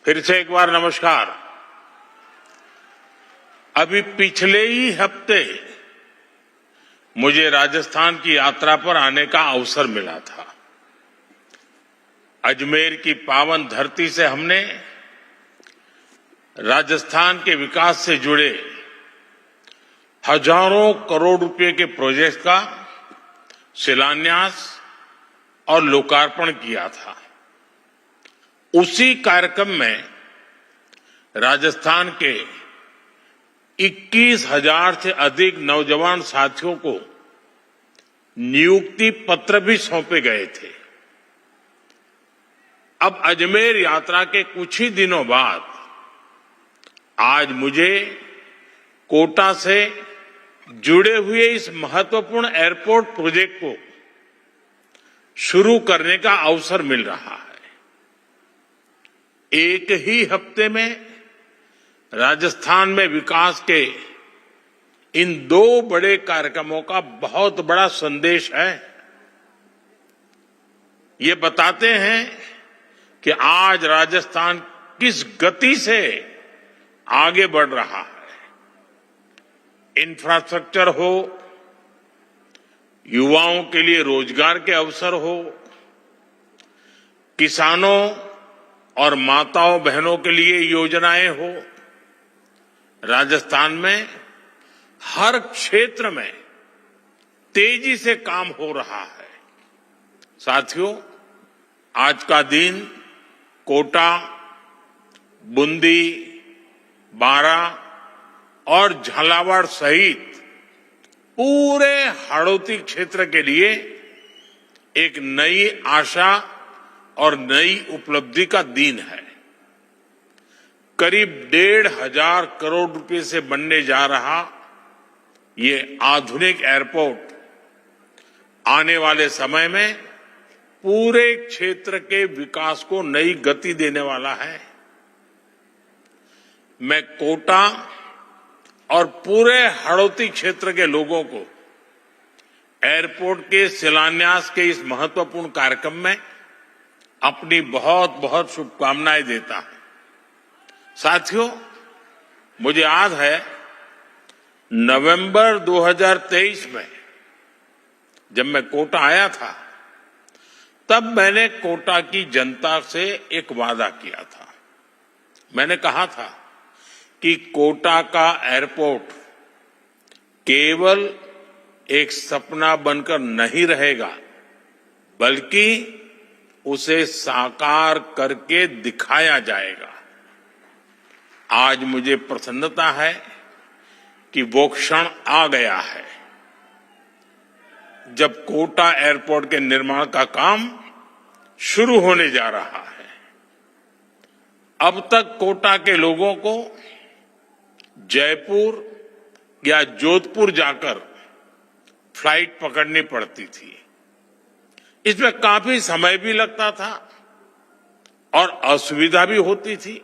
फिर से एक बार नमस्कार। अभी पिछले ही हफ्ते मुझे राजस्थान की यात्रा पर आने का अवसर मिला था। अजमेर की पावन धरती से हमने राजस्थान के विकास से जुड़े हजारों करोड़ रुपए के प्रोजेक्ट का शिलान्यास और लोकार्पण किया था। उसी कार्यक्रम में राजस्थान के 21,000 से अधिक नौजवान साथियों को नियुक्ति पत्र भी सौंपे गए थे। अब अजमेर यात्रा के कुछ ही दिनों बाद आज मुझे कोटा से जुड़े हुए इस महत्वपूर्ण एयरपोर्ट प्रोजेक्ट को शुरू करने का अवसर मिल रहा है। एक ही हफ्ते में राजस्थान में विकास के इन दो बड़े कार्यक्रमों का बहुत बड़ा संदेश है। ये बताते हैं कि आज राजस्थान किस गति से आगे बढ़ रहा है। इंफ्रास्ट्रक्चर हो, युवाओं के लिए रोजगार के अवसर हो, किसानों और माताओं बहनों के लिए योजनाएं हो, राजस्थान में हर क्षेत्र में तेजी से काम हो रहा है। साथियों, आज का दिन कोटा, बूंदी, बारा और झालावाड़ सहित पूरे हाड़ौती क्षेत्र के लिए एक नई आशा और नई उपलब्धि का दिन है। करीब 1,500 करोड़ रुपए से बनने जा रहा ये आधुनिक एयरपोर्ट आने वाले समय में पूरे क्षेत्र के विकास को नई गति देने वाला है। मैं कोटा और पूरे हाड़ौती क्षेत्र के लोगों को एयरपोर्ट के शिलान्यास के इस महत्वपूर्ण कार्यक्रम में अपनी बहुत बहुत शुभकामनाएं देता हूं। साथियों, मुझे याद है नवंबर 2023 में जब मैं कोटा आया था, तब मैंने कोटा की जनता से एक वादा किया था। मैंने कहा था कि कोटा का एयरपोर्ट केवल एक सपना बनकर नहीं रहेगा, बल्कि उसे साकार करके दिखाया जाएगा। आज मुझे प्रसन्नता है कि वो क्षण आ गया है जब कोटा एयरपोर्ट के निर्माण का काम शुरू होने जा रहा है। अब तक कोटा के लोगों को जयपुर या जोधपुर जाकर फ्लाइट पकड़नी पड़ती थी। इसमें काफी समय भी लगता था और असुविधा भी होती थी।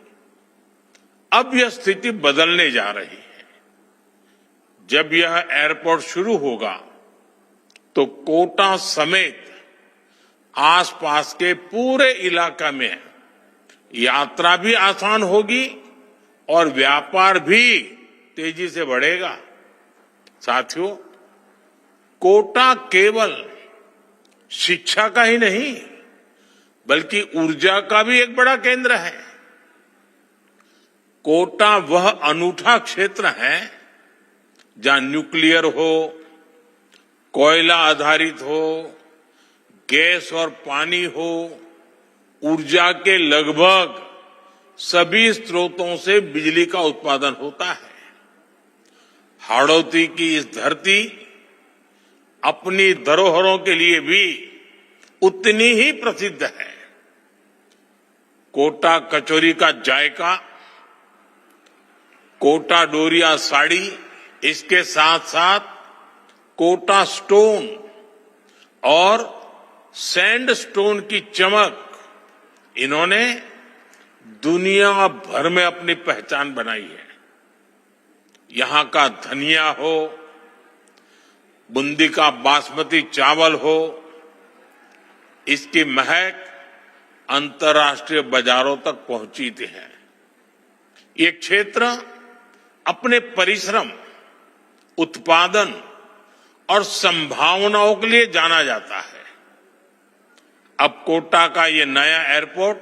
अब यह स्थिति बदलने जा रही है। जब यह एयरपोर्ट शुरू होगा तो कोटा समेत आसपास के पूरे इलाका में यात्रा भी आसान होगी और व्यापार भी तेजी से बढ़ेगा। साथियों, कोटा केवल शिक्षा का ही नहीं, बल्कि ऊर्जा का भी एक बड़ा केंद्र है। कोटा वह अनूठा क्षेत्र है जहां न्यूक्लियर हो, कोयला आधारित हो, गैस और पानी हो, ऊर्जा के लगभग सभी स्रोतों से बिजली का उत्पादन होता है। हाड़ौती की इस धरती अपनी धरोहरों के लिए भी उतनी ही प्रसिद्ध है। कोटा कचौरी का जायका, कोटा डोरिया साड़ी, इसके साथ साथ कोटा स्टोन और सैंड स्टोन की चमक, इन्होंने दुनिया भर में अपनी पहचान बनाई है। यहां का धनिया हो, बूंदी का बासमती चावल हो, इसकी महक अंतर्राष्ट्रीय बाजारों तक पहुंची है। ये क्षेत्र अपने परिश्रम, उत्पादन और संभावनाओं के लिए जाना जाता है। अब कोटा का ये नया एयरपोर्ट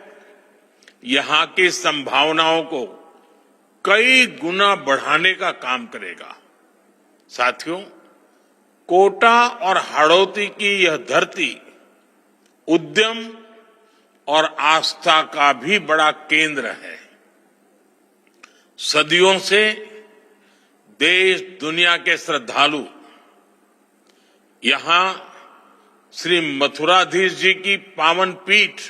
यहां की संभावनाओं को कई गुना बढ़ाने का काम करेगा। साथियों, कोटा और हाड़ौती की यह धरती उद्यम और आस्था का भी बड़ा केंद्र है। सदियों से देश दुनिया के श्रद्धालु यहां श्री मथुराधीश जी की पावन पीठ,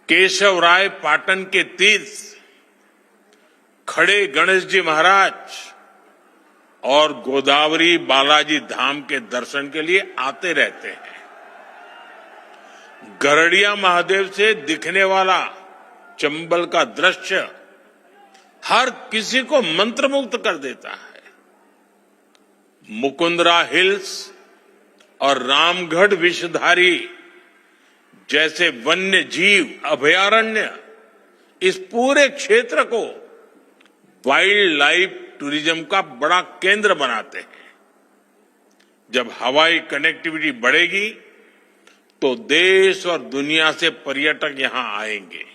केशवराय पाटन के तीर्थ, खड़े गणेश जी महाराज और गोदावरी बालाजी धाम के दर्शन के लिए आते रहते हैं। गरड़िया महादेव से दिखने वाला चंबल का दृश्य हर किसी को मंत्रमुग्ध कर देता है। मुकुंदरा हिल्स और रामगढ़ विषधारी जैसे वन्य जीव अभयारण्य इस पूरे क्षेत्र को वाइल्ड लाइफ टूरिज्म का बड़ा केंद्र बनाते हैं। जब हवाई कनेक्टिविटी बढ़ेगी तो देश और दुनिया से पर्यटक यहां आएंगे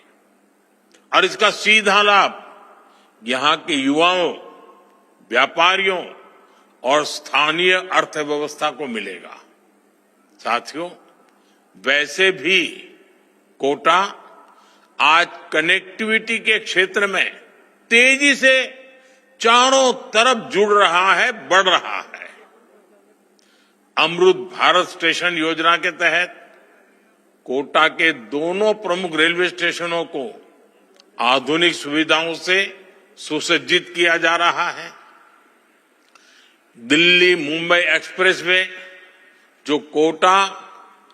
और इसका सीधा लाभ यहां के युवाओं, व्यापारियों और स्थानीय अर्थव्यवस्था को मिलेगा। साथियों, वैसे भी कोटा आज कनेक्टिविटी के क्षेत्र में तेजी से चारों तरफ जुड़ रहा है, बढ़ रहा है। अमृत भारत स्टेशन योजना के तहत कोटा के दोनों प्रमुख रेलवे स्टेशनों को आधुनिक सुविधाओं से सुसज्जित किया जा रहा है। दिल्ली मुंबई एक्सप्रेसवे जो कोटा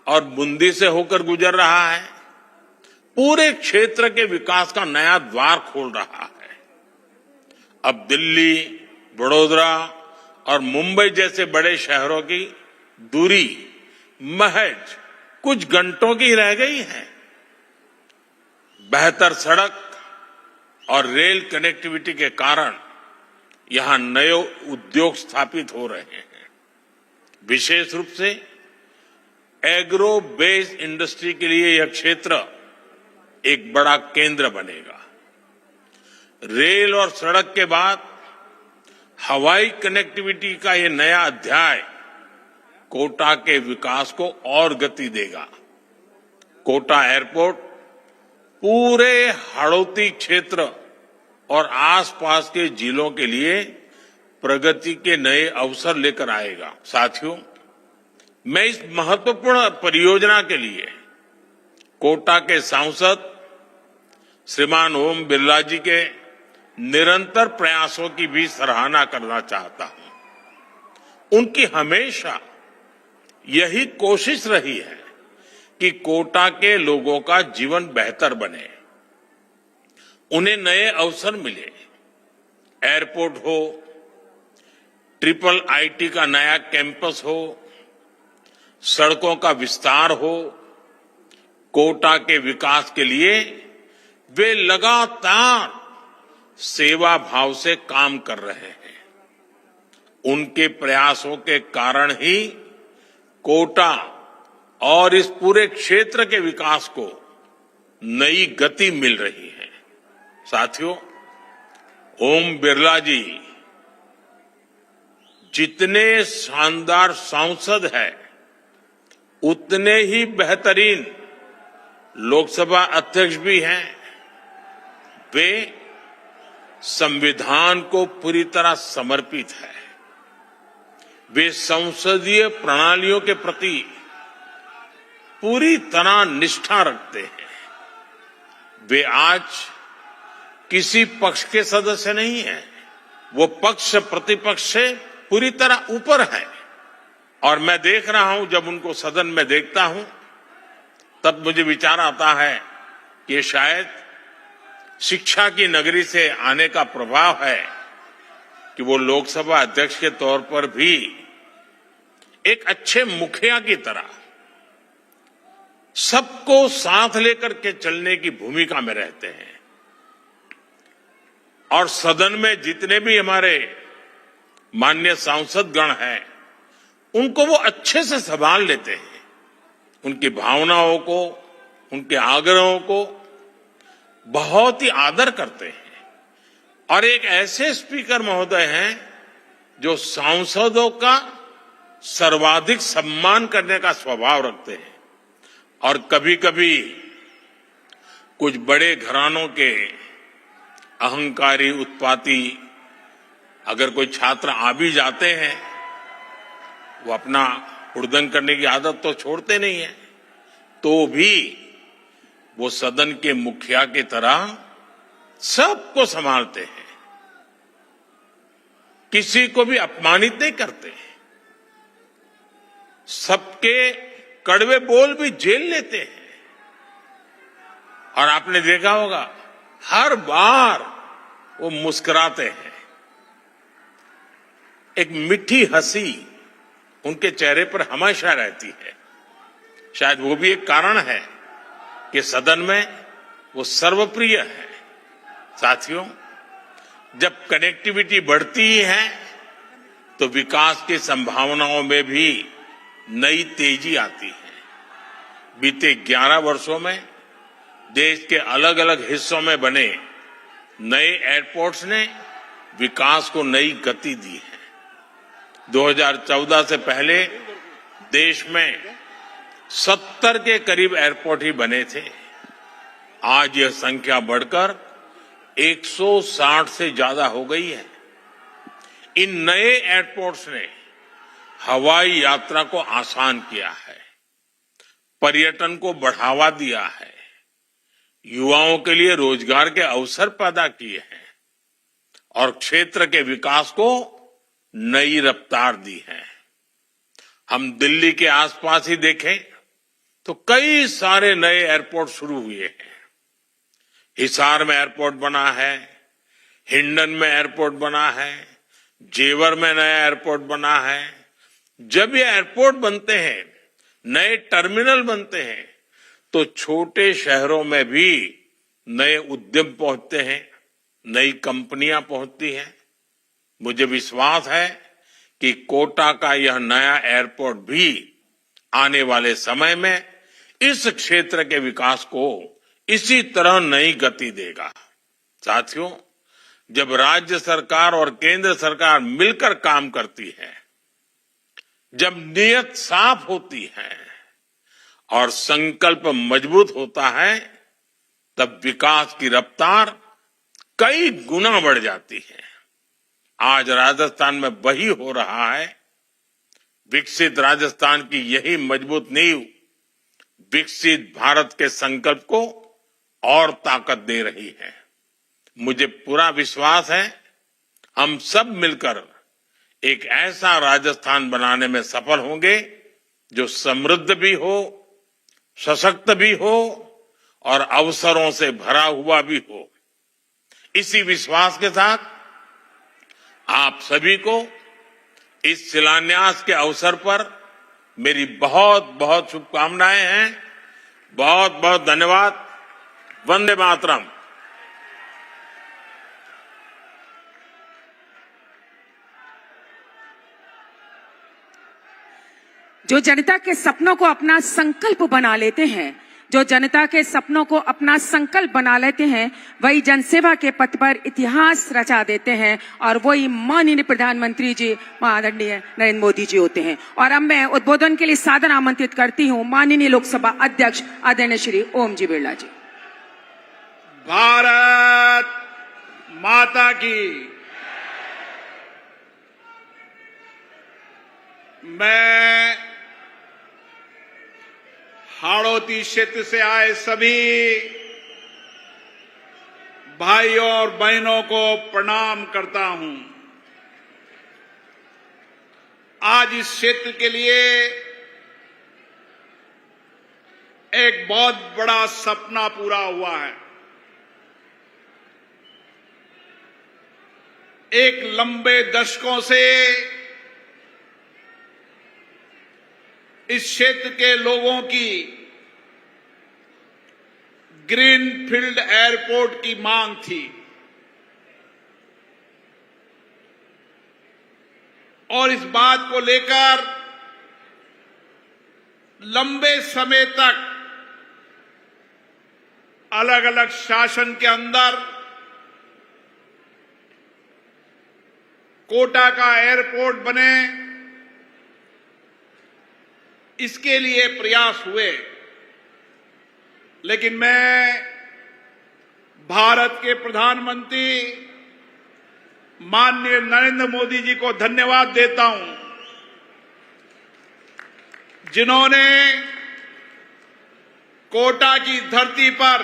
और बूंदी से होकर गुजर रहा है, पूरे क्षेत्र के विकास का नया द्वार खोल रहा है। अब दिल्ली, बड़ौदा और मुंबई जैसे बड़े शहरों की दूरी महज कुछ घंटों की रह गई है। बेहतर सड़क और रेल कनेक्टिविटी के कारण यहां नए उद्योग स्थापित हो रहे हैं। विशेष रूप से एग्रो बेस्ड इंडस्ट्री के लिए यह क्षेत्र एक बड़ा केंद्र बनेगा। रेल और सड़क के बाद हवाई कनेक्टिविटी का यह नया अध्याय कोटा के विकास को और गति देगा। कोटा एयरपोर्ट पूरे हाड़ौती क्षेत्र और आसपास के जिलों के लिए प्रगति के नए अवसर लेकर आएगा। साथियों, मैं इस महत्वपूर्ण परियोजना के लिए कोटा के सांसद श्रीमान ओम बिरला जी के निरंतर प्रयासों की भी सराहना करना चाहता हूं। उनकी हमेशा यही कोशिश रही है कि कोटा के लोगों का जीवन बेहतर बने, उन्हें नए अवसर मिले। एयरपोर्ट हो, ट्रिपल आईटी का नया कैंपस हो, सड़कों का विस्तार हो, कोटा के विकास के लिए वे लगातार सेवा भाव से काम कर रहे हैं। उनके प्रयासों के कारण ही कोटा और इस पूरे क्षेत्र के विकास को नई गति मिल रही है। साथियों, ओम बिरला जी जितने शानदार सांसद हैं, उतने ही बेहतरीन लोकसभा अध्यक्ष भी हैं। वे संविधान को पूरी तरह समर्पित है। वे संसदीय प्रणालियों के प्रति पूरी तरह निष्ठा रखते हैं। वे आज किसी पक्ष के सदस्य नहीं हैं, वो पक्ष प्रतिपक्ष से पूरी तरह ऊपर है। और मैं देख रहा हूं, जब उनको सदन में देखता हूं, तब मुझे विचार आता है कि शायद शिक्षा की नगरी से आने का प्रभाव है कि वो लोकसभा अध्यक्ष के तौर पर भी एक अच्छे मुखिया की तरह सबको साथ लेकर के चलने की भूमिका में रहते हैं और सदन में जितने भी हमारे माननीय सांसद गण हैं उनको वो अच्छे से संभाल लेते हैं, उनकी भावनाओं को, उनके आग्रहों को बहुत ही आदर करते हैं और एक ऐसे स्पीकर महोदय हैं जो सांसदों का सर्वाधिक सम्मान करने का स्वभाव रखते हैं और कभी कभी कुछ बड़े घरानों के अहंकारी उत्पाती अगर कोई छात्र आ भी जाते हैं, वो अपना हुड़दंग करने की आदत तो छोड़ते नहीं है, तो भी वो सदन के मुखिया की तरह सबको संभालते हैं, किसी को भी अपमानित नहीं करते, सबके कड़वे बोल भी झेल लेते हैं और आपने देखा होगा हर बार वो मुस्कुराते हैं, एक मीठी हंसी उनके चेहरे पर हमेशा रहती है। शायद वो भी एक कारण है कि सदन में वो सर्वप्रिय है। साथियों, जब कनेक्टिविटी बढ़ती है तो विकास की संभावनाओं में भी नई तेजी आती है। बीते 11 वर्षों में देश के अलग अलग हिस्सों में बने नए एयरपोर्ट्स ने विकास को नई गति दी है। 2014 से पहले देश में 70 के करीब एयरपोर्ट ही बने थे। आज यह संख्या बढ़कर 160 से ज्यादा हो गई है। इन नए एयरपोर्ट्स ने हवाई यात्रा को आसान किया है, पर्यटन को बढ़ावा दिया है, युवाओं के लिए रोजगार के अवसर पैदा किए हैं और क्षेत्र के विकास को नई रफ्तार दी है। हम दिल्ली के आसपास ही देखें तो कई सारे नए एयरपोर्ट शुरू हुए हैं। हिसार में एयरपोर्ट बना है, हिंडन में एयरपोर्ट बना है, जेवर में नया एयरपोर्ट बना है। जब ये एयरपोर्ट बनते हैं, नए टर्मिनल बनते हैं, तो छोटे शहरों में भी नए उद्यम पहुंचते हैं, नई कंपनियां पहुंचती हैं। मुझे विश्वास है कि कोटा का यह नया एयरपोर्ट भी आने वाले समय में इस क्षेत्र के विकास को इसी तरह नई गति देगा। साथियों, जब राज्य सरकार और केंद्र सरकार मिलकर काम करती है, जब नीयत साफ होती है और संकल्प मजबूत होता है, तब विकास की रफ्तार कई गुना बढ़ जाती है। आज राजस्थान में वही हो रहा है। विकसित राजस्थान की यही मजबूत नींव विकसित भारत के संकल्प को और ताकत दे रही है। मुझे पूरा विश्वास है हम सब मिलकर एक ऐसा राजस्थान बनाने में सफल होंगे जो समृद्ध भी हो, सशक्त भी हो और अवसरों से भरा हुआ भी हो। इसी विश्वास के साथ आप सभी को इस शिलान्यास के अवसर पर मेरी बहुत बहुत शुभकामनाएं हैं। बहुत बहुत धन्यवाद। वंदे मातरम। जो जनता के सपनों को अपना संकल्प बना लेते हैं, जो जनता के सपनों को अपना संकल्प बना लेते हैं, वही जनसेवा के पथ पर इतिहास रचा देते हैं और वही माननीय प्रधानमंत्री जी आदरणीय नरेंद्र मोदी जी होते हैं। और अब मैं उद्बोधन के लिए सादर आमंत्रित करती हूं माननीय लोकसभा अध्यक्ष आदरणीय श्री ओम जी बिरला जी। भारत माता की। मैं हाड़ौती क्षेत्र से आए सभी भाइयों और बहनों को प्रणाम करता हूं। आज इस क्षेत्र के लिए एक बहुत बड़ा सपना पूरा हुआ है। एक लंबे दशकों से इस क्षेत्र के लोगों की ग्रीनफील्ड एयरपोर्ट की मांग थी और इस बात को लेकर लंबे समय तक अलग अलग शासन के अंदर कोटा का एयरपोर्ट बने, इसके लिए प्रयास हुए। लेकिन मैं भारत के प्रधानमंत्री माननीय नरेंद्र मोदी जी को धन्यवाद देता हूं, जिन्होंने कोटा की धरती पर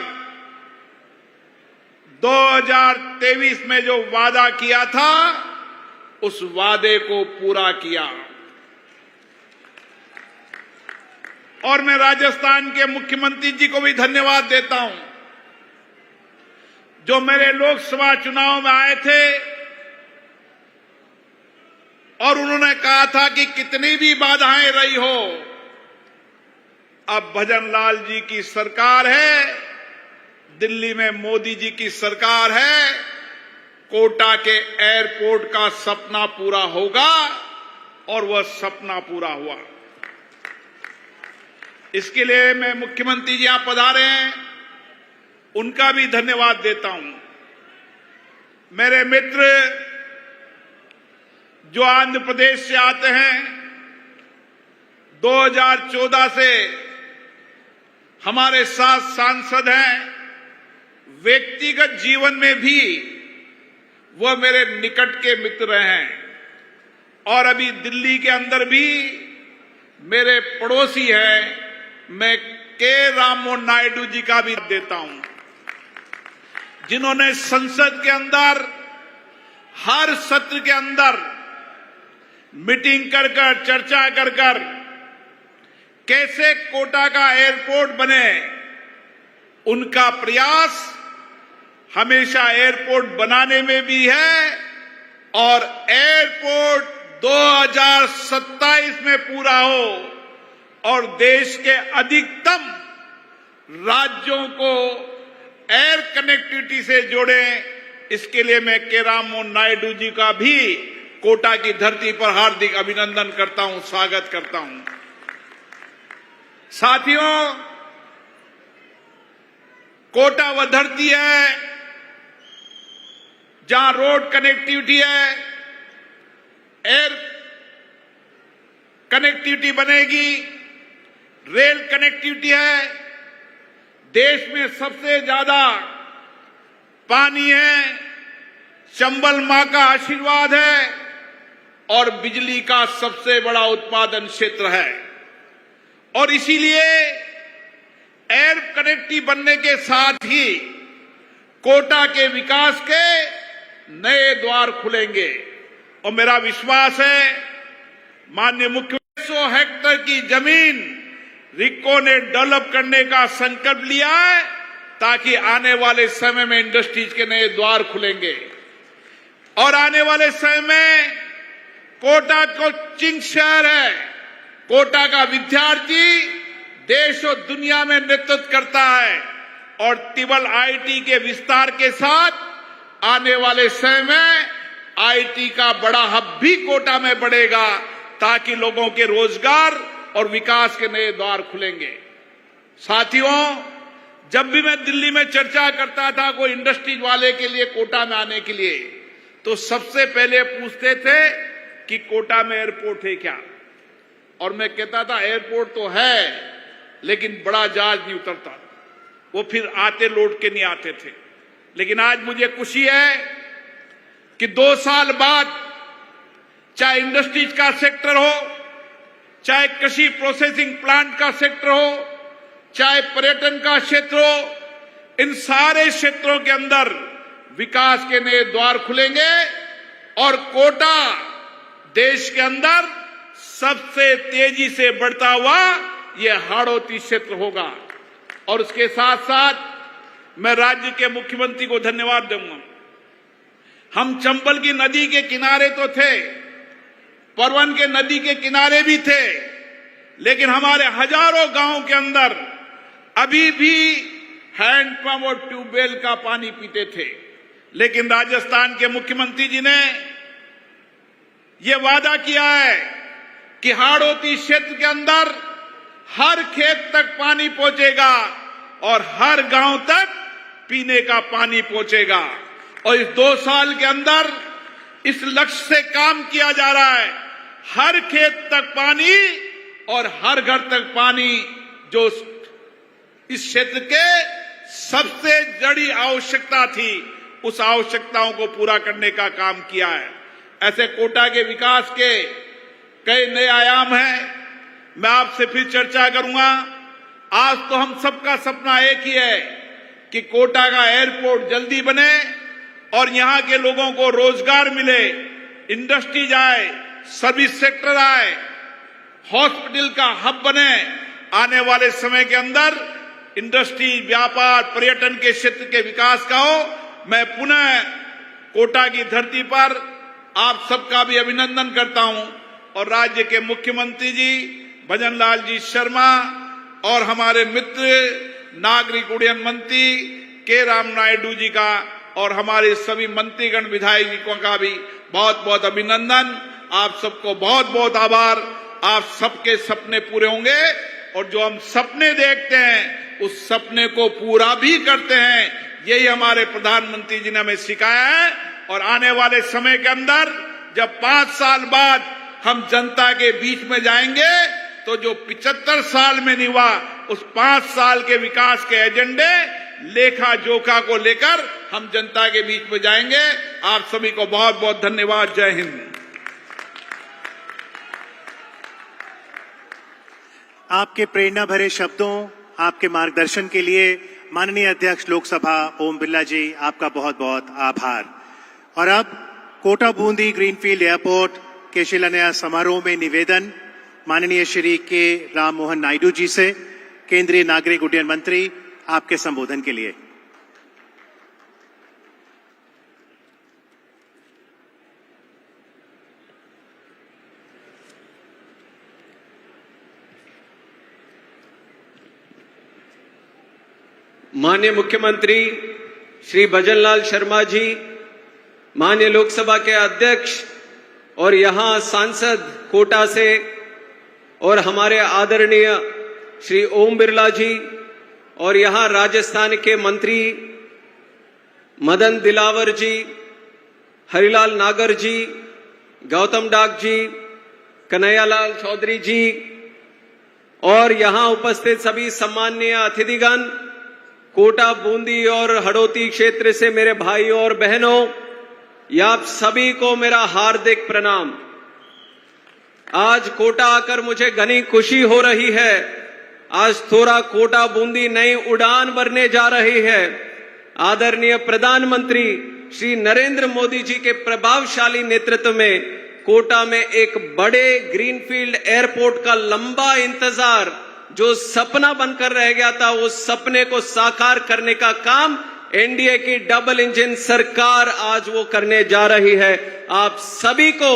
2023 में जो वादा किया था, उस वादे को पूरा किया। और मैं राजस्थान के मुख्यमंत्री जी को भी धन्यवाद देता हूं, जो मेरे लोकसभा चुनाव में आए थे और उन्होंने कहा था कि कितनी भी बाधाएं रही हो, अब भजन लाल जी की सरकार है, दिल्ली में मोदी जी की सरकार है, कोटा के एयरपोर्ट का सपना पूरा होगा और वह सपना पूरा हुआ। इसके लिए मैं मुख्यमंत्री जी यहां पधारे हैं, उनका भी धन्यवाद देता हूं। मेरे मित्र जो आंध्र प्रदेश से आते हैं, 2014 से हमारे साथ सांसद हैं, व्यक्तिगत जीवन में भी वह मेरे निकट के मित्र हैं और अभी दिल्ली के अंदर भी मेरे पड़ोसी हैं। मैं के राममोहन नायडू जी का भी देता हूं, जिन्होंने संसद के अंदर हर सत्र के अंदर मीटिंग कर कर, चर्चा कर कर कैसे कोटा का एयरपोर्ट बने, उनका प्रयास हमेशा एयरपोर्ट बनाने में भी है और एयरपोर्ट 2027 में पूरा हो और देश के अधिकतम राज्यों को एयर कनेक्टिविटी से जोड़े। इसके लिए मैं के राममोहन नायडू जी का भी कोटा की धरती पर हार्दिक अभिनंदन करता हूं, स्वागत करता हूं। साथियों, कोटा वह धरती है जहां रोड कनेक्टिविटी है, एयर कनेक्टिविटी बनेगी, रेल कनेक्टिविटी है, देश में सबसे ज्यादा पानी है, चंबल मां का आशीर्वाद है और बिजली का सबसे बड़ा उत्पादन क्षेत्र है। और इसीलिए एयर कनेक्टिविटी बनने के साथ ही कोटा के विकास के नए द्वार खुलेंगे। और मेरा विश्वास है, माननीय मुख्यमंत्री 100 हेक्टेयर की जमीन रिको ने डेवलप करने का संकल्प लिया है, ताकि आने वाले समय में इंडस्ट्रीज के नए द्वार खुलेंगे और आने वाले समय में कोटा कोचिंग शहर है, कोटा का विद्यार्थी देश और दुनिया में नेतृत्व करता है और तिब्बल आईटी के विस्तार के साथ आने वाले समय में आईटी का बड़ा हब भी कोटा में बढ़ेगा, ताकि लोगों के रोजगार और विकास के नए द्वार खुलेंगे। साथियों, जब भी मैं दिल्ली में चर्चा करता था कोई इंडस्ट्रीज वाले के लिए कोटा में आने के लिए, तो सबसे पहले पूछते थे कि कोटा में एयरपोर्ट है क्या, और मैं कहता था एयरपोर्ट तो है लेकिन बड़ा जहाज नहीं उतरता, वो फिर आते लौट के नहीं आते थे। लेकिन आज मुझे खुशी है कि 2 साल बाद चाहे इंडस्ट्रीज का सेक्टर हो, चाहे कृषि प्रोसेसिंग प्लांट का सेक्टर हो, चाहे पर्यटन का क्षेत्र हो, इन सारे क्षेत्रों के अंदर विकास के नए द्वार खुलेंगे और कोटा देश के अंदर सबसे तेजी से बढ़ता हुआ यह हाड़ौती क्षेत्र होगा। और उसके साथ साथ मैं राज्य के मुख्यमंत्री को धन्यवाद दूंगा। हम चंबल की नदी के किनारे तो थे, परवन के नदी के किनारे भी थे, लेकिन हमारे हजारों गांवों के अंदर अभी भी हैंडपंप और ट्यूबवेल का पानी पीते थे। लेकिन राजस्थान के मुख्यमंत्री जी ने यह वादा किया है कि हाड़ौती क्षेत्र के अंदर हर खेत तक पानी पहुंचेगा और हर गांव तक पीने का पानी पहुंचेगा। और इस 2 साल के अंदर इस लक्ष्य से काम किया जा रहा है। हर खेत तक पानी और हर घर तक पानी, जो इस क्षेत्र के सबसे जड़ी आवश्यकता थी, उस आवश्यकताओं को पूरा करने का काम किया है। ऐसे कोटा के विकास के कई नए आयाम हैं, मैं आपसे फिर चर्चा करूंगा। आज तो हम सबका सपना एक ही है कि कोटा का एयरपोर्ट जल्दी बने और यहां के लोगों को रोजगार मिले, इंडस्ट्री जाए, सर्विस सेक्टर आए, हॉस्पिटल का हब बने। आने वाले समय के अंदर इंडस्ट्री, व्यापार, पर्यटन के क्षेत्र के विकास का हो। मैं पुनः कोटा की धरती पर आप सबका भी अभिनंदन करता हूं और राज्य के मुख्यमंत्री जी भजन लाल जी शर्मा और हमारे मित्र नागरिक उड्डयन मंत्री के राम नायडू जी का और हमारे सभी मंत्रीगण, विधायकों का भी बहुत बहुत अभिनंदन। आप सबको बहुत बहुत आभार। आप सबके सपने पूरे होंगे और जो हम सपने देखते हैं उस सपने को पूरा भी करते हैं। यही हमारे प्रधानमंत्री जी ने हमें सिखाया है। और आने वाले समय के अंदर जब 5 साल बाद हम जनता के बीच में जाएंगे तो जो 75 साल में नहीं हुआ, उस 5 साल के विकास के एजेंडे, लेखा जोखा को लेकर हम जनता के बीच में जाएंगे। आप सभी को बहुत बहुत धन्यवाद। जय हिंद। आपके प्रेरणा भरे शब्दों, आपके मार्गदर्शन के लिए माननीय अध्यक्ष लोकसभा ओम बिरला जी, आपका बहुत बहुत आभार। और अब कोटा बूंदी ग्रीनफील्ड एयरपोर्ट के शिलान्यास समारोह में निवेदन माननीय श्री के राम मोहन नायडू जी से, केंद्रीय नागरिक उड्डयन मंत्री, आपके संबोधन के लिए। माननीय मुख्यमंत्री श्री भजन लाल शर्मा जी, माननीय लोकसभा के अध्यक्ष और यहां सांसद कोटा से, और हमारे आदरणीय श्री ओम बिरला जी, और यहां राजस्थान के मंत्री मदन दिलावर जी, हरिलाल नागर जी, गौतम डाक जी, कन्हैयालाल चौधरी जी, और यहां उपस्थित सभी सम्माननीय अतिथिगण, कोटा बूंदी और हड़ौती क्षेत्र से मेरे भाइयों और बहनों, आप सभी को मेरा हार्दिक प्रणाम। आज कोटा आकर मुझे घनी खुशी हो रही है। आज थोड़ा कोटा बूंदी नई उड़ान भरने जा रही है। आदरणीय प्रधानमंत्री श्री नरेंद्र मोदी जी के प्रभावशाली नेतृत्व में कोटा में एक बड़े ग्रीनफील्ड एयरपोर्ट का लंबा इंतजार, जो सपना बनकर रह गया था, उस सपने को साकार करने का काम एनडीए की डबल इंजन सरकार आज वो करने जा रही है। आप सभी को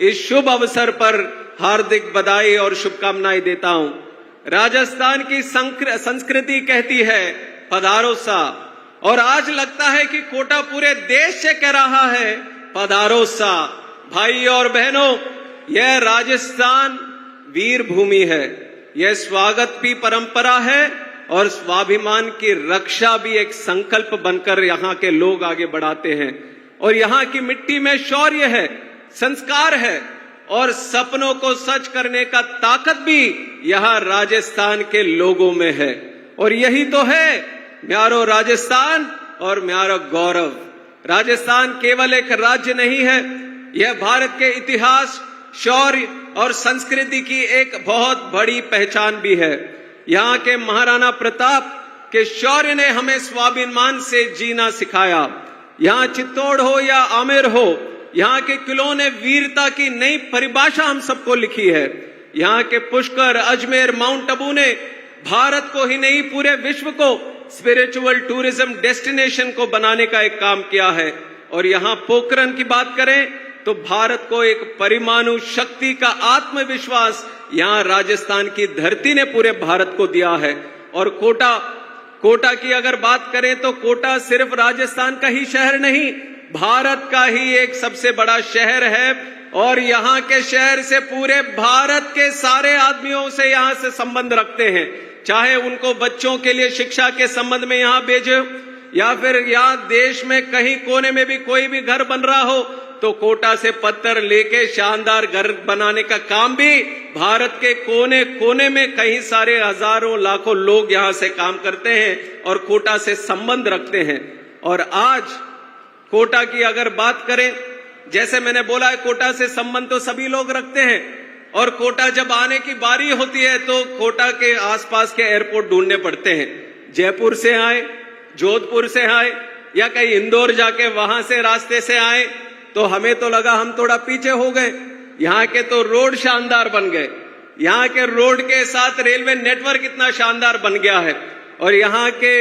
इस शुभ अवसर पर हार्दिक बधाई और शुभकामनाएं देता हूं। राजस्थान की संस्कृति कहती है पधारो सा, और आज लगता है कि कोटा पूरे देश से कह रहा है पधारो सा। भाई और बहनों, यह राजस्थान वीर भूमि है, यह स्वागत की परंपरा है और स्वाभिमान की रक्षा भी एक संकल्प बनकर यहाँ के लोग आगे बढ़ाते हैं। और यहाँ की मिट्टी में शौर्य है, संस्कार है और सपनों को सच करने का ताकत भी यहाँ राजस्थान के लोगों में है। और यही तो है म्यारो राजस्थान और म्यारो गौरव। राजस्थान केवल एक राज्य नहीं है, यह भारत के इतिहास, शौर्य और संस्कृति की एक बहुत बड़ी पहचान भी है। यहाँ के महाराणा प्रताप के शौर्य ने हमें स्वाभिमान से जीना सिखाया। यहाँ चित्तौड़ हो या आमेर हो, यहाँ के किलों ने वीरता की नई परिभाषा हम सबको लिखी है। यहाँ के पुष्कर, अजमेर, माउंट आबू ने भारत को ही नहीं पूरे विश्व को स्पिरिचुअल टूरिज्म डेस्टिनेशन को बनाने का एक काम किया है। और यहाँ पोखरण की बात करें तो भारत को एक परमाणु शक्ति का आत्मविश्वास यहाँ राजस्थान की धरती ने पूरे भारत को दिया है। और कोटा कोटा की अगर बात करें तो कोटा सिर्फ राजस्थान का ही शहर नहीं, भारत का ही एक सबसे बड़ा शहर है और यहाँ के शहर से पूरे भारत के सारे आदमियों से यहाँ से संबंध रखते हैं, चाहे उनको बच्चों के लिए शिक्षा के संबंध में यहाँ भेजे या फिर यहाँ देश में कहीं कोने में भी कोई भी घर बन रहा हो तो कोटा से पत्थर लेके शानदार घर बनाने का काम भी भारत के कोने कोने में कई सारे हजारों लाखों लोग यहाँ से काम करते हैं और कोटा से संबंध रखते हैं। और आज कोटा की अगर बात करें, जैसे मैंने बोला है, कोटा से संबंध तो सभी लोग रखते हैं और कोटा जब आने की बारी होती है तो कोटा के आसपास के एयरपोर्ट ढूंढने पड़ते हैं। जयपुर से आए, जोधपुर से आए या कहीं इंदौर जाके वहां से रास्ते से आए तो हमें तो लगा हम थोड़ा पीछे हो गए। यहाँ के तो रोड शानदार बन गए, यहाँ के रोड के साथ रेलवे नेटवर्क इतना शानदार बन गया है और यहाँ के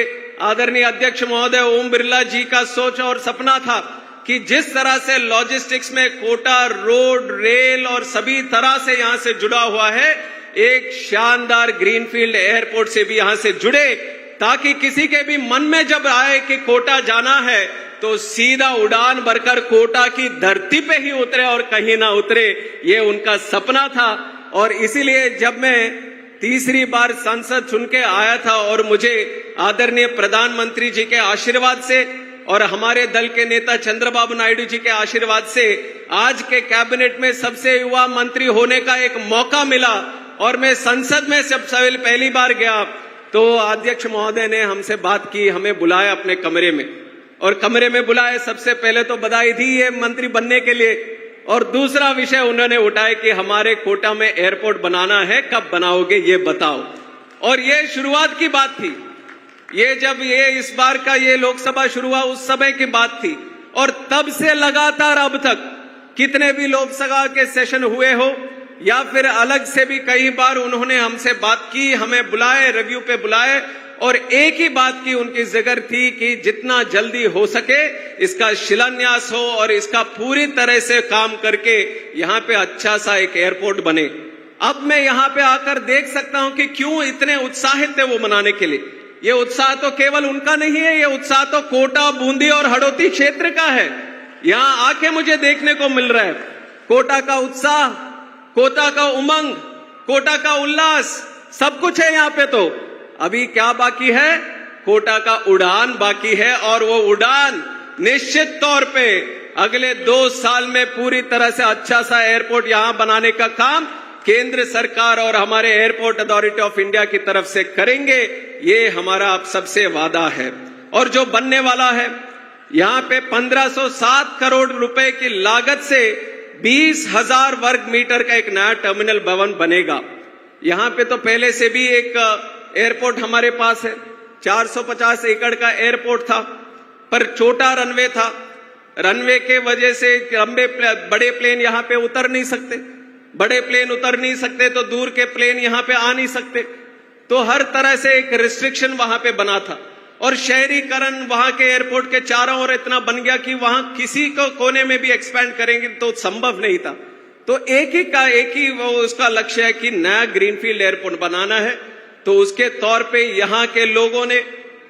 आदरणीय अध्यक्ष महोदय ओम बिरला जी का सोच और सपना था कि जिस तरह से लॉजिस्टिक्स में कोटा रोड, रेल और सभी तरह से यहाँ से जुड़ा हुआ है, एक शानदार ग्रीनफील्ड एयरपोर्ट से भी यहाँ से जुड़े, ताकि किसी के भी मन में जब आए कि कोटा जाना है तो सीधा उड़ान भरकर कोटा की धरती पे ही उतरे और कहीं ना उतरे। ये उनका सपना था और इसीलिए जब मैं तीसरी बार सांसद चुन के आया था और मुझे आदरणीय प्रधानमंत्री जी के आशीर्वाद से और हमारे दल के नेता चंद्रबाबू नायडू जी के आशीर्वाद से आज के कैबिनेट में सबसे युवा मंत्री होने का एक मौका मिला और मैं संसद में जब पहली बार गया तो अध्यक्ष महोदय ने हमसे बात की, हमें बुलाया अपने कमरे में और कमरे में बुलाए। सबसे पहले तो बधाई दी ये मंत्री बनने के लिए और दूसरा विषय उन्होंने उठाया कि हमारे कोटा में एयरपोर्ट बनाना है, कब बनाओगे ये बताओ। और ये शुरुआत की बात थी, ये जब ये इस बार का ये लोकसभा शुरू हुआ उस समय की बात थी और तब से लगातार अब तक कितने भी लोकसभा के सेशन हुए हो या फिर अलग से भी कई बार उन्होंने हमसे बात की, हमें बुलाए, रिव्यू पे बुलाए और एक ही बात की उनकी जिक्र थी कि जितना जल्दी हो सके इसका शिलान्यास हो और इसका पूरी तरह से काम करके यहाँ पे अच्छा सा एक एयरपोर्ट बने। अब मैं यहाँ पे आकर देख सकता हूँ कि क्यों इतने उत्साहित थे वो मनाने के लिए। ये उत्साह तो केवल उनका नहीं है, ये उत्साह तो कोटा, बूंदी और हड़ौती क्षेत्र का है। यहाँ आके मुझे देखने को मिल रहा है कोटा का उत्साह, कोटा का उमंग, कोटा का उल्लास, सब कुछ है यहाँ पे। तो अभी क्या बाकी है? कोटा का उड़ान बाकी है और वो उड़ान निश्चित तौर पे अगले 2 साल में पूरी तरह से अच्छा सा एयरपोर्ट यहाँ बनाने का काम केंद्र सरकार और हमारे एयरपोर्ट अथॉरिटी ऑफ इंडिया की तरफ से करेंगे। ये हमारा आप सबसे वादा है। और जो बनने वाला है, यहाँ पे 1507 करोड़ रुपए की लागत से 20,000 वर्ग मीटर का एक नया टर्मिनल भवन बनेगा। यहाँ पे तो पहले से भी एक एयरपोर्ट हमारे पास है, 450 एकड़ का एयरपोर्ट था पर छोटा रनवे था। रनवे के वजह से बड़े प्लेन यहाँ पे उतर नहीं सकते, बड़े प्लेन उतर नहीं सकते तो दूर के प्लेन यहाँ पे आ नहीं सकते। तो हर तरह से एक रिस्ट्रिक्शन वहां पे बना था और शहरीकरण वहां के एयरपोर्ट के चारों ओर इतना बन गया कि वहां किसी को कोने में भी एक्सपैंड करेंगे तो संभव नहीं था। तो एक ही वो उसका लक्ष्य है कि नया ग्रीनफील्ड एयरपोर्ट बनाना है। तो उसके तौर पे यहाँ के लोगों ने,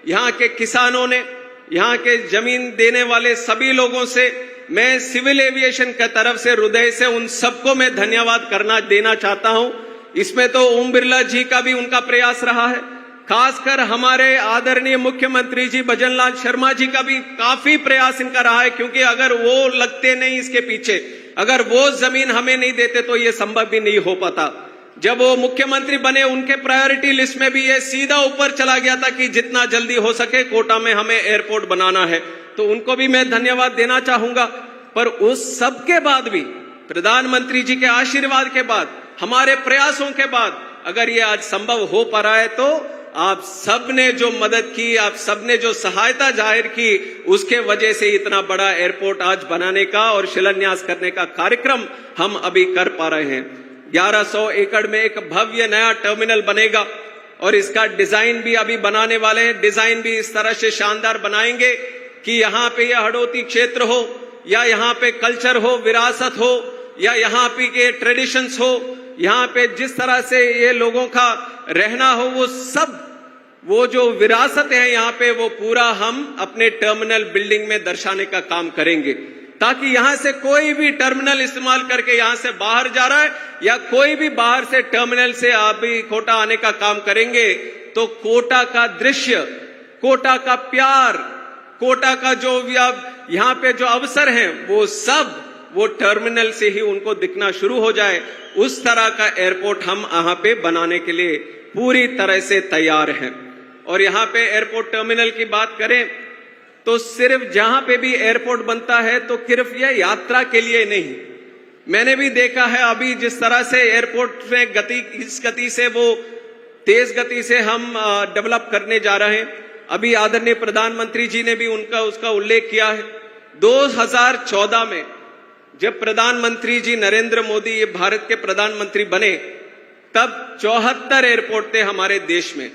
यहाँ के किसानों ने, यहाँ के जमीन देने वाले सभी लोगों से मैं सिविल एविएशन की तरफ से हृदय से उन सबको मैं धन्यवाद देना चाहता हूं। इसमें तो ओम बिरला जी का भी उनका प्रयास रहा है, खासकर हमारे आदरणीय मुख्यमंत्री जी भजनलाल शर्मा जी का भी काफी प्रयास इनका रहा है, क्योंकि अगर वो लगते नहीं इसके पीछे, अगर वो जमीन हमें नहीं देते तो ये संभव भी नहीं हो पाता। जब वो मुख्यमंत्री बने उनके प्रायोरिटी लिस्ट में भी ये सीधा ऊपर चला गया था कि जितना जल्दी हो सके कोटा में हमें एयरपोर्ट बनाना है। तो उनको भी मैं धन्यवाद देना चाहूंगा। पर उस सब के बाद भी प्रधानमंत्री जी के आशीर्वाद के बाद, हमारे प्रयासों के बाद अगर ये आज संभव हो पा रहा है तो आप सबने जो मदद की, आप सबने जो सहायता जाहिर की, उसके वजह से इतना बड़ा एयरपोर्ट आज बनाने का और शिलान्यास करने का कार्यक्रम हम अभी कर पा रहे हैं। 1100 एकड़ में एक भव्य नया टर्मिनल बनेगा और इसका डिजाइन भी अभी बनाने वाले हैं। डिजाइन भी इस तरह से शानदार बनाएंगे कि यहाँ पे यह हड़ौती क्षेत्र हो या यहाँ पे कल्चर हो, विरासत हो या यहाँ पे के ट्रेडिशंस हो, यहाँ पे जिस तरह से ये लोगों का रहना हो, वो सब वो जो विरासत है यहाँ पे वो पूरा हम अपने टर्मिनल बिल्डिंग में दर्शाने का काम करेंगे, ताकि यहां से कोई भी टर्मिनल इस्तेमाल करके यहां से बाहर जा रहा है या कोई भी बाहर से टर्मिनल से अभी कोटा आने का काम करेंगे तो कोटा का दृश्य, कोटा का प्यार, कोटा का जो यहाँ पे जो अवसर हैं वो सब वो टर्मिनल से ही उनको दिखना शुरू हो जाए। उस तरह का एयरपोर्ट हम यहाँ पे बनाने के लिए पूरी तरह से तैयार हैं। और यहाँ पे एयरपोर्ट टर्मिनल की बात करें तो सिर्फ जहां पे भी एयरपोर्ट बनता है तो सिर्फ यह यात्रा के लिए नहीं, मैंने भी देखा है अभी जिस तरह से एयरपोर्ट में इस गति से वो तेज गति से हम डेवलप करने जा रहे हैं। अभी आदरणीय प्रधानमंत्री जी ने भी उसका उल्लेख किया है। 2014 में जब प्रधानमंत्री जी नरेंद्र मोदी ये भारत के प्रधानमंत्री बने तब 74 एयरपोर्ट थे हमारे देश में।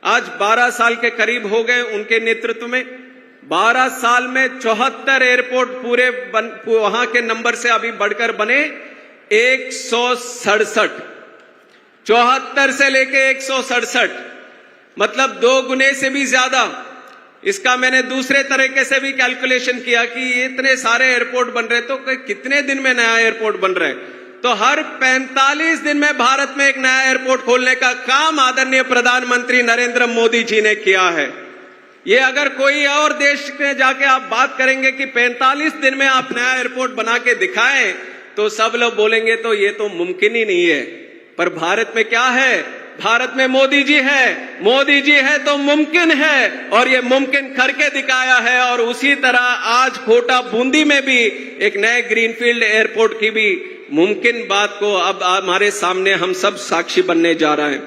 आज 12 साल के करीब हो गए उनके नेतृत्व में। 12 साल में 74 एयरपोर्ट पूरे वहां के नंबर से अभी बढ़कर बने 167। 74 से लेके 167, मतलब 2 गुने से भी ज्यादा। इसका मैंने दूसरे तरीके से भी कैलकुलेशन किया कि ये इतने सारे एयरपोर्ट बन रहे तो कितने दिन में नया एयरपोर्ट बन रहा है, तो हर 45 दिन में भारत में एक नया एयरपोर्ट खोलने का काम आदरणीय प्रधानमंत्री नरेंद्र मोदी जी ने किया है। ये अगर कोई और देश में जाके आप बात करेंगे कि 45 दिन में आप नया एयरपोर्ट बना के दिखाएं तो सब लोग बोलेंगे तो ये तो मुमकिन ही नहीं है। पर भारत में क्या है, भारत में मोदी जी है, मोदी जी है तो मुमकिन है और ये मुमकिन करके दिखाया है। और उसी तरह आज कोटा बूंदी में भी एक नए ग्रीनफील्ड एयरपोर्ट की भी मुमकिन बात को अब हमारे सामने हम सब साक्षी बनने जा रहे हैं।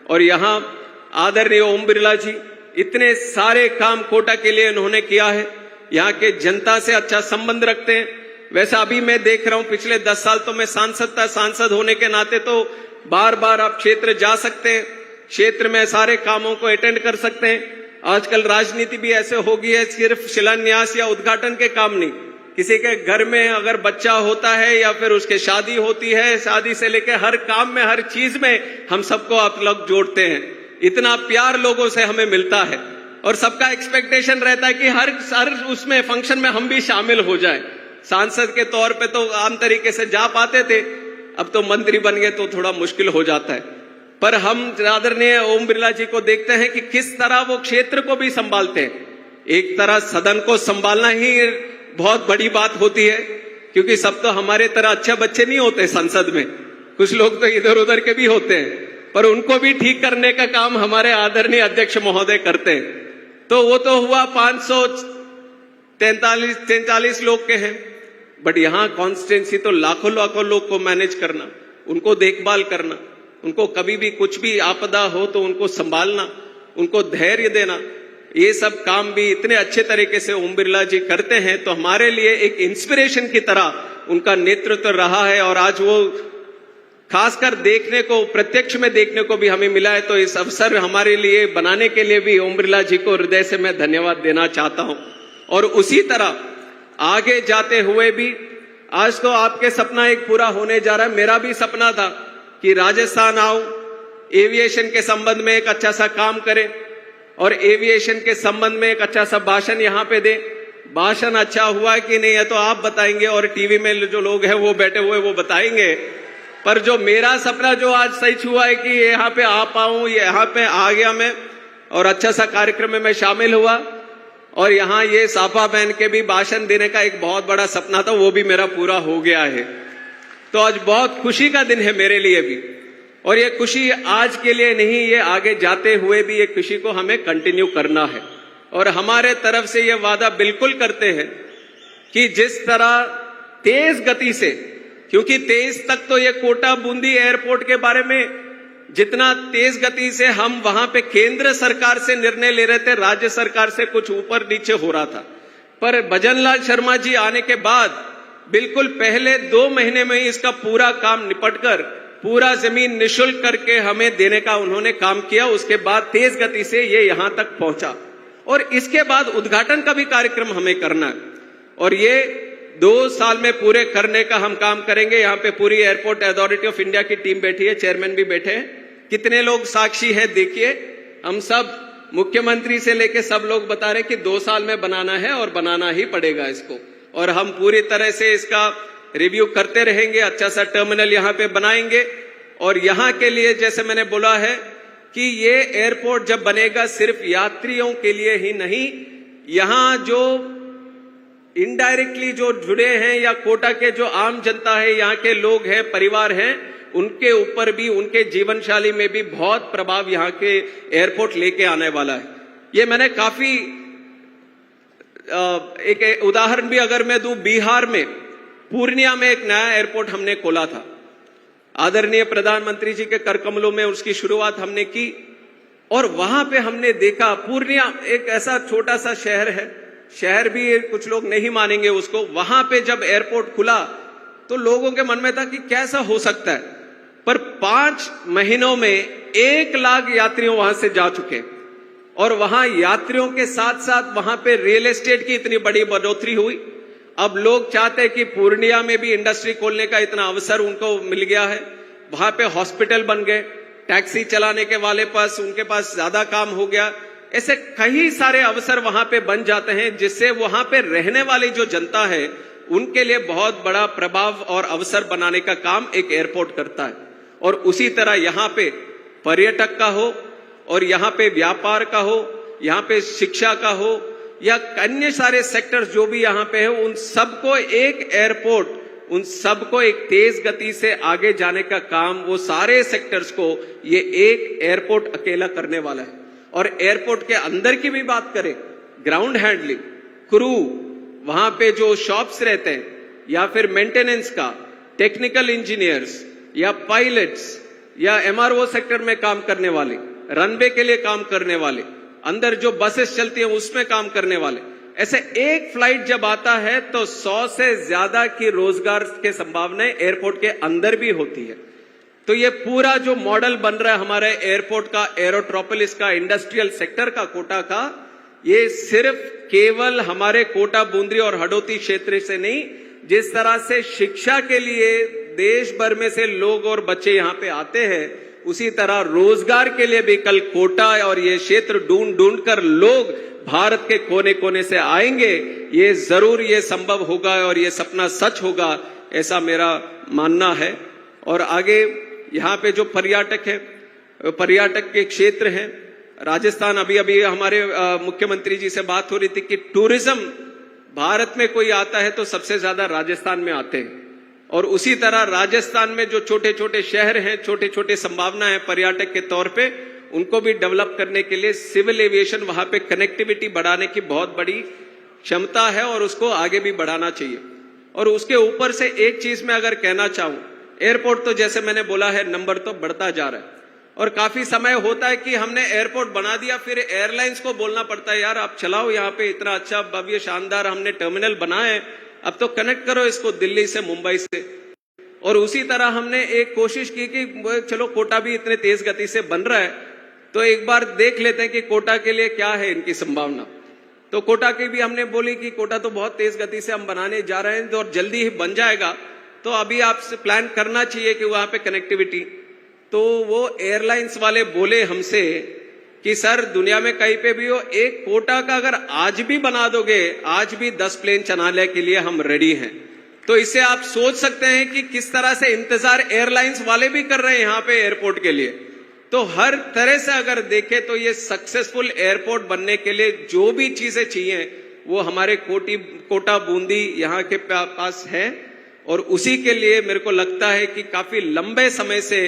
और यहाँ आदरणीय ओम बिरला जी इतने सारे काम कोटा के लिए उन्होंने किया है, यहाँ के जनता से अच्छा संबंध रखते हैं। वैसे अभी मैं देख रहा हूं पिछले 10 साल तो मैं सांसद था, सांसद होने के नाते तो बार बार आप क्षेत्र जा सकते हैं, क्षेत्र में सारे कामों को अटेंड कर सकते हैं। आजकल राजनीति भी ऐसे हो गई है, सिर्फ शिलान्यास या उद्घाटन के काम नहीं, किसी के घर में अगर बच्चा होता है या फिर उसके शादी होती है, शादी से लेकर हर काम में हर चीज में हम सबको आप लोग जोड़ते हैं। इतना प्यार लोगों से हमें मिलता है और सबका एक्सपेक्टेशन रहता है कि हर उसमें फंक्शन में हम भी शामिल हो जाए। सांसद के तौर पे तो आम तरीके से जा पाते थे, अब तो मंत्री बन गए तो थोड़ा मुश्किल हो जाता है। पर हम आदरणीय ओम बिरला जी को देखते हैं कि किस तरह वो क्षेत्र को भी संभालते हैं। एक तरह सदन को संभालना ही बहुत बड़ी बात होती है, क्योंकि सब तो हमारे तरह अच्छे बच्चे नहीं होते संसद में, कुछ लोग तो इधर उधर के भी होते हैं, पर उनको भी ठीक करने का काम हमारे आदरणीय अध्यक्ष महोदय करते हैं। तो वो तो हुआ 543 लोग के हैं, बट यहाँ कॉन्स्टिट्यूंसी तो लाखों लाखों लोग को मैनेज करना, उनको देखभाल करना, उनको कभी भी कुछ भी आपदा हो तो उनको संभालना, उनको धैर्य देना, ये सब काम भी इतने अच्छे तरीके से ओम बिरला जी करते हैं। तो हमारे लिए एक इंस्पिरेशन की तरह उनका नेतृत्व रहा है और आज वो खासकर देखने को, प्रत्यक्ष में देखने को भी हमें मिला है। तो इस अवसर हमारे लिए बनाने के लिए भी ओम बिरला जी को हृदय से मैं धन्यवाद देना चाहता हूं। और उसी तरह आगे जाते हुए भी आज तो आपके सपना एक पूरा होने जा रहा है। मेरा भी सपना था कि राजस्थान आऊं, एविएशन के संबंध में एक अच्छा सा काम करें और एविएशन के संबंध में एक अच्छा सा भाषण यहाँ पे दे। भाषण अच्छा हुआ है कि नहीं है तो आप बताएंगे और टीवी में जो लोग हैं वो बैठे हुए वो बताएंगे। पर जो मेरा सपना जो आज सच हुआ है कि यहाँ पे आ पाऊं, यहाँ पे आ गया मैं और अच्छा सा कार्यक्रम में मैं शामिल हुआ और यहाँ ये साफा पहन के भी भाषण देने का एक बहुत बड़ा सपना था, वो भी मेरा पूरा हो गया है। तो आज बहुत खुशी का दिन है मेरे लिए भी, और ये खुशी आज के लिए नहीं, ये आगे जाते हुए भी ये खुशी को हमें कंटिन्यू करना है। और हमारे तरफ से ये वादा बिल्कुल करते हैं कि जिस तरह तेज गति से, क्योंकि तेज तक तो ये कोटा बूंदी एयरपोर्ट के बारे में जितना तेज गति से हम वहां पे केंद्र सरकार से निर्णय ले रहे थे, राज्य सरकार से कुछ ऊपर नीचे हो रहा था। पर भजन लाल शर्मा जी आने के बाद बिल्कुल पहले 2 महीने में ही इसका पूरा काम निपटकर पूरा जमीन निशुल्क करके हमें देने का उन्होंने काम किया। उसके बाद तेज गति से ये यहां तक पहुंचा और इसके बाद उद्घाटन का भी कार्यक्रम हमें करना है और ये 2 साल में पूरे करने का हम काम करेंगे। यहाँ पे पूरी एयरपोर्ट अथॉरिटी ऑफ इंडिया की टीम बैठी है, चेयरमैन भी बैठे हैं, कितने लोग साक्षी हैं देखिए। हम सब मुख्यमंत्री से लेके सब लोग बता रहे कि 2 साल में बनाना है और बनाना ही पड़ेगा इसको, और हम पूरी तरह से इसका रिव्यू करते रहेंगे। अच्छा सा टर्मिनल यहाँ पे बनाएंगे, और यहाँ के लिए जैसे मैंने बोला है कि ये एयरपोर्ट जब बनेगा सिर्फ यात्रियों के लिए ही नहीं, यहाँ जो इनडायरेक्टली जो जुड़े हैं या कोटा के जो आम जनता है, यहाँ के लोग हैं, परिवार हैं, उनके ऊपर भी, उनके जीवन शैली में भी बहुत प्रभाव यहाँ के एयरपोर्ट लेके आने वाला है। ये मैंने काफी एक उदाहरण भी अगर मैं दूं, बिहार में पूर्णिया में एक नया एयरपोर्ट हमने खोला था। आदरणीय प्रधानमंत्री जी के कर कमलों में उसकी शुरुआत हमने की, और वहां पे हमने देखा, पूर्णिया एक ऐसा छोटा सा शहर है, शहर भी कुछ लोग नहीं मानेंगे उसको, वहां पे जब एयरपोर्ट खुला तो लोगों के मन में था कि कैसा हो सकता है, पर 5 महीनों में 1 लाख यात्रियों वहां से जा चुके, और वहां यात्रियों के साथ साथ वहां पे रियल एस्टेट की इतनी बड़ी बढ़ोतरी हुई। अब लोग चाहते हैं कि पूर्णिया में भी इंडस्ट्री खोलने का इतना अवसर उनको मिल गया है, वहां पे हॉस्पिटल बन गए, टैक्सी चलाने के वाले पास, उनके पास ज्यादा काम हो गया, ऐसे कई सारे अवसर वहां पे बन जाते हैं, जिससे वहां पे रहने वाली जो जनता है उनके लिए बहुत बड़ा प्रभाव और अवसर बनाने का काम एक एयरपोर्ट करता है। और उसी तरह यहाँ पे पर्यटक का हो, और यहाँ पे व्यापार का हो, यहाँ पे शिक्षा का हो, या अन्य सारे सेक्टर्स जो भी यहाँ पे है, उन सबको एक एयरपोर्ट, उन सबको एक तेज गति से आगे जाने का काम, वो सारे सेक्टर्स को ये एक एयरपोर्ट अकेला करने वाला है। और एयरपोर्ट के अंदर की भी बात करें, ग्राउंड हैंडलिंग, क्रू, वहां पे जो शॉप्स रहते हैं, या फिर मेंटेनेंस का, टेक्निकल इंजीनियर्स या पायलट्स या एमआरओ सेक्टर में काम करने वाले, रनवे के लिए काम करने वाले, अंदर जो बसेस चलती हैं उसमें काम करने वाले, ऐसे एक फ्लाइट जब आता है तो 100 से ज्यादा की रोजगार के संभावनाएं एयरपोर्ट के अंदर भी होती है। तो ये पूरा जो मॉडल बन रहा है हमारे एयरपोर्ट का, एरोट्रोपोलिस का, इंडस्ट्रियल सेक्टर का, कोटा का, ये सिर्फ केवल हमारे कोटा, बूंदी और हडोती क्षेत्र से नहीं, जिस तरह से शिक्षा के लिए देश भर में से लोग और बच्चे यहाँ पे आते हैं, उसी तरह रोजगार के लिए भी कल कोटा और ये क्षेत्र ढूंढ कर लोग भारत के कोने कोने से आएंगे। ये जरूर ये संभव होगा और ये सपना सच होगा, ऐसा मेरा मानना है। और आगे यहाँ पे जो पर्यटक है, पर्यटक के क्षेत्र हैं, राजस्थान, अभी हमारे मुख्यमंत्री जी से बात हो रही थी कि टूरिज्म भारत में कोई आता है तो सबसे ज्यादा राजस्थान में आते हैं, और उसी तरह राजस्थान में जो छोटे छोटे शहर हैं, छोटे छोटे संभावना है पर्यटक के तौर पे, उनको भी डेवलप करने के लिए सिविल एविएशन, वहां पे कनेक्टिविटी बढ़ाने की बहुत बड़ी क्षमता है और उसको आगे भी बढ़ाना चाहिए। और उसके ऊपर से एक चीज मैं अगर कहना चाहूं, एयरपोर्ट तो जैसे मैंने बोला है नंबर तो बढ़ता जा रहा है, और काफी समय होता है कि हमने एयरपोर्ट बना दिया, फिर एयरलाइंस को बोलना पड़ता है यार आप चलाओ, यहाँ पे इतना अच्छा भव्य शानदार हमने टर्मिनल बनाए हैं, अब तो कनेक्ट करो इसको दिल्ली से, मुंबई से। और उसी तरह हमने एक कोशिश की कि चलो कोटा भी इतने तेज गति से बन रहा है, तो एक बार देख लेते हैं कि कोटा के लिए क्या है इनकी संभावना। तो कोटा की भी हमने बोली कि कोटा तो बहुत तेज गति से हम बनाने जा रहे हैं और जल्दी ही बन जाएगा, तो अभी आपसे प्लान करना चाहिए कि वहां पे कनेक्टिविटी। तो वो एयरलाइंस वाले बोले हमसे कि सर दुनिया में कहीं पे भी हो, एक कोटा का अगर आज भी बना दोगे, आज भी 10 प्लेन चलाने के लिए हम रेडी हैं। तो इससे आप सोच सकते हैं कि किस तरह से इंतजार एयरलाइंस वाले भी कर रहे हैं यहाँ पे एयरपोर्ट के लिए। तो हर तरह से अगर देखें तो ये सक्सेसफुल एयरपोर्ट बनने के लिए जो भी चीजें चाहिए वो हमारे कोटा बूंदी यहाँ के पास है, और उसी के लिए मेरे को लगता है कि काफी लंबे समय से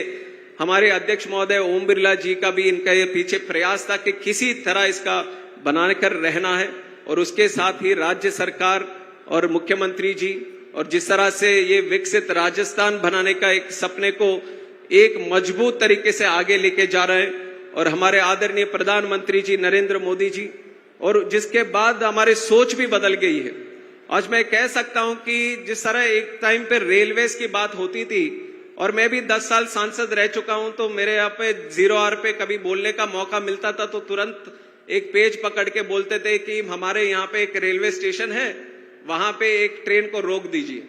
हमारे अध्यक्ष महोदय ओम बिरला जी का भी इनका ये पीछे प्रयास था कि किसी तरह इसका बनाकर रहना है, और उसके साथ ही राज्य सरकार और मुख्यमंत्री जी, और जिस तरह से ये विकसित राजस्थान बनाने का एक सपने को एक मजबूत तरीके से आगे लेके जा रहे हैं, और हमारे आदरणीय प्रधानमंत्री जी नरेंद्र मोदी जी, और जिसके बाद हमारी सोच भी बदल गई है। आज मैं कह सकता हूं कि जिस तरह एक टाइम पे रेलवेज की बात होती थी, और मैं भी 10 साल सांसद रह चुका हूं, तो मेरे यहाँ पे 0 आवर पे कभी बोलने का मौका मिलता था तो तुरंत एक पेज पकड़ के बोलते थे कि हमारे यहाँ पे एक रेलवे स्टेशन है, वहां पे एक ट्रेन को रोक दीजिए।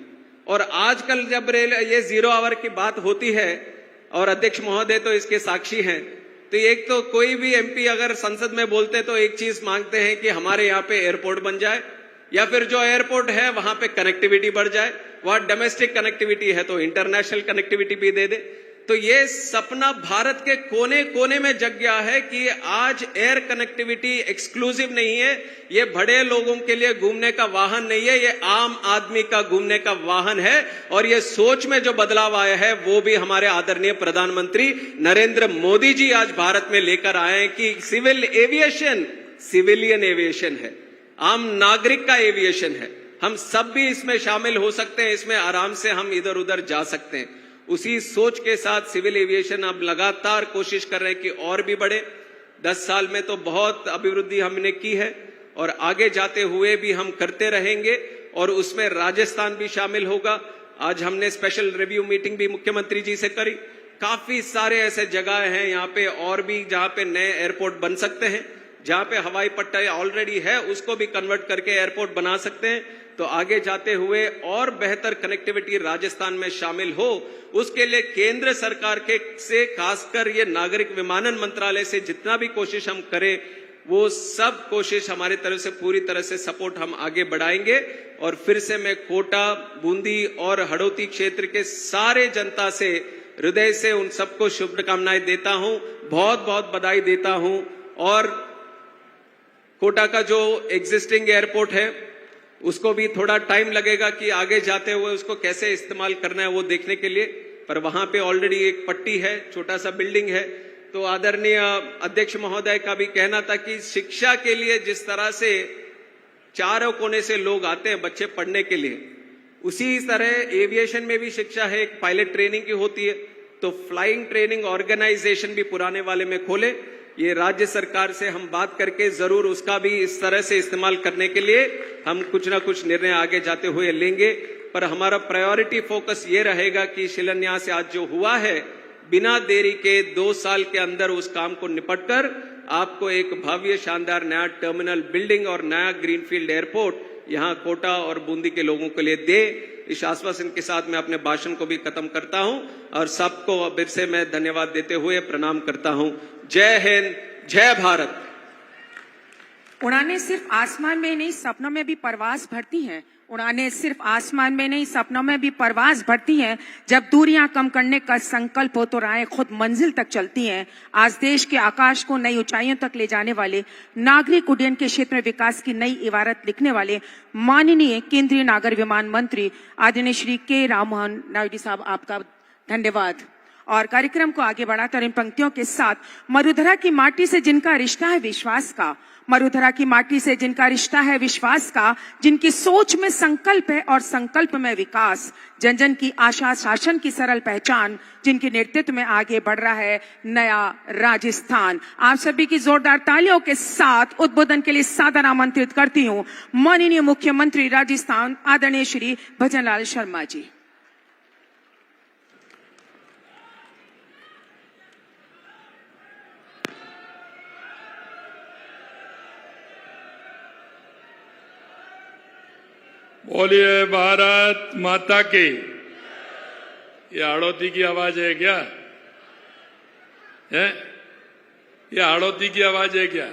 और आजकल जब ये 0 आवर की बात होती है, और अध्यक्ष महोदय तो इसके साक्षी हैं, तो एक तो कोई भी एमपी अगर संसद में बोलते हैं तो एक चीज मांगते हैं कि हमारे यहाँ पे एयरपोर्ट बन जाए, या फिर जो एयरपोर्ट है वहां पे कनेक्टिविटी बढ़ जाए, वहां डोमेस्टिक कनेक्टिविटी है तो इंटरनेशनल कनेक्टिविटी भी दे दे। तो ये सपना भारत के कोने कोने में जग गया है कि आज एयर कनेक्टिविटी एक्सक्लूसिव नहीं है, ये बड़े लोगों के लिए घूमने का वाहन नहीं है, ये आम आदमी का घूमने का वाहन है। और ये सोच में जो बदलाव आया है वो भी हमारे आदरणीय प्रधानमंत्री नरेंद्र मोदी जी आज भारत में लेकर आए हैं कि सिविल एविएशन सिविलियन एविएशन है, आम नागरिक का एविएशन है। हम सब भी इसमें शामिल हो सकते हैं, इसमें आराम से हम इधर उधर जा सकते हैं। उसी सोच के साथ सिविल एविएशन अब लगातार कोशिश कर रहे हैं कि और भी बढ़े। 10 साल में तो बहुत अभिवृद्धि हमने की है और आगे जाते हुए भी हम करते रहेंगे, और उसमें राजस्थान भी शामिल होगा। आज हमने स्पेशल रिव्यू मीटिंग भी मुख्यमंत्री जी से करी। काफी सारे ऐसे जगह हैं यहाँ पे और भी जहाँ पे नए एयरपोर्ट बन सकते हैं, जहाँ पे हवाई पट्टा ऑलरेडी है उसको भी कन्वर्ट करके एयरपोर्ट बना सकते हैं। तो आगे जाते हुए और बेहतर कनेक्टिविटी राजस्थान में शामिल हो, उसके लिए केंद्र सरकार के से खासकर ये नागरिक विमानन मंत्रालय से जितना भी कोशिश हम करें, वो सब कोशिश हमारी तरफ से पूरी तरह से सपोर्ट हम आगे बढ़ाएंगे। और फिर से मैं कोटा, बूंदी और हड़ौती क्षेत्र के सारे जनता से हृदय से उन सबको शुभकामनाएं देता हूं, बहुत बहुत बधाई देता हूं। और कोटा का जो एग्जिस्टिंग एयरपोर्ट है उसको भी थोड़ा टाइम लगेगा कि आगे जाते हुए उसको कैसे इस्तेमाल करना है वो देखने के लिए, पर वहां पे ऑलरेडी एक पट्टी है, छोटा सा बिल्डिंग है। तो आदरणीय अध्यक्ष महोदय का भी कहना था कि शिक्षा के लिए जिस तरह से चारों कोने से लोग आते हैं बच्चे पढ़ने के लिए, उसी तरह एविएशन में भी शिक्षा है, एक पायलट ट्रेनिंग की होती है। तो फ्लाइंग ट्रेनिंग ऑर्गेनाइजेशन भी पुराने वाले में खोले। ये राज्य सरकार से हम बात करके जरूर उसका भी इस तरह से इस्तेमाल करने के लिए हम कुछ ना कुछ निर्णय आगे जाते हुए लेंगे। पर हमारा प्रायोरिटी फोकस ये रहेगा कि शिलान्यास आज जो हुआ है, बिना देरी के 2 साल के अंदर उस काम को निपटकर आपको एक भव्य शानदार नया टर्मिनल बिल्डिंग और नया ग्रीनफील्ड एयरपोर्ट यहाँ कोटा और बूंदी के लोगों के लिए दे। इस आश्वासन के साथ मैं अपने भाषण को भी खत्म करता हूं और सबको फिर से मैं धन्यवाद देते हुए प्रणाम करता हूं। जय हिंद, जय भारत। उड़ानें सिर्फ आसमान में नहीं सपनों में भी परवाज भरती हैं। उड़ानें सिर्फ आसमान में नहीं सपनों में भी परवाज भरती हैं। जब दूरियां कम करने का संकल्प हो तो राहें खुद मंजिल तक चलती हैं। आज देश के आकाश को नई ऊंचाइयों तक ले जाने वाले, नागरिक उड्डयन के क्षेत्र में विकास की नई इबारत लिखने वाले माननीय केंद्रीय नागर विमान मंत्री आदरणीय श्री के राममोहन नायडू साहब, आपका धन्यवाद। और कार्यक्रम को आगे बढ़ाकर इन पंक्तियों के साथ, मरुधरा की माटी से जिनका रिश्ता है विश्वास का, मरुधरा की माटी से जिनका रिश्ता है विश्वास का, जिनकी सोच में संकल्प है और संकल्प में विकास, जन जन की आशा शासन की सरल पहचान, जिनके नेतृत्व में आगे बढ़ रहा है नया राजस्थान। आप सभी की जोरदार तालियों के साथ उद्बोधन के लिए सादर आमंत्रित करती हूँ माननीय मुख्यमंत्री राजस्थान आदरणीय श्री भजनलाल शर्मा जी। बोलिए भारत माता की। ये हाड़ौती की आवाज है क्या? है ये हाड़ौती की आवाज है क्या?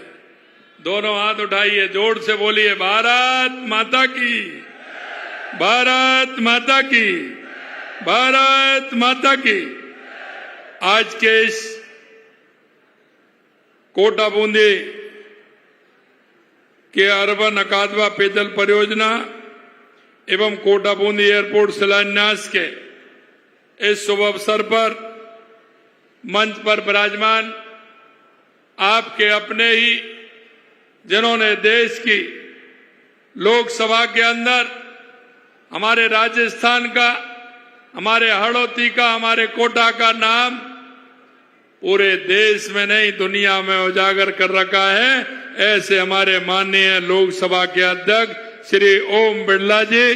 दोनों हाथ उठाइए, जोर से बोलिए भारत माता की, भारत माता की, भारत माता की। आज के इस कोटा बूंदी के अर्बन अकादवा पेयजल परियोजना एवं कोटा बूंदी एयरपोर्ट शिलान्यास के इस शुभ अवसर पर मंच पर विराजमान आपके अपने ही, जिन्होंने देश की लोकसभा के अंदर हमारे राजस्थान का, हमारे हड़ौती का, हमारे कोटा का नाम पूरे देश में नहीं दुनिया में उजागर कर रखा है, ऐसे हमारे माननीय लोकसभा के अध्यक्ष श्री ओम बिरला जी,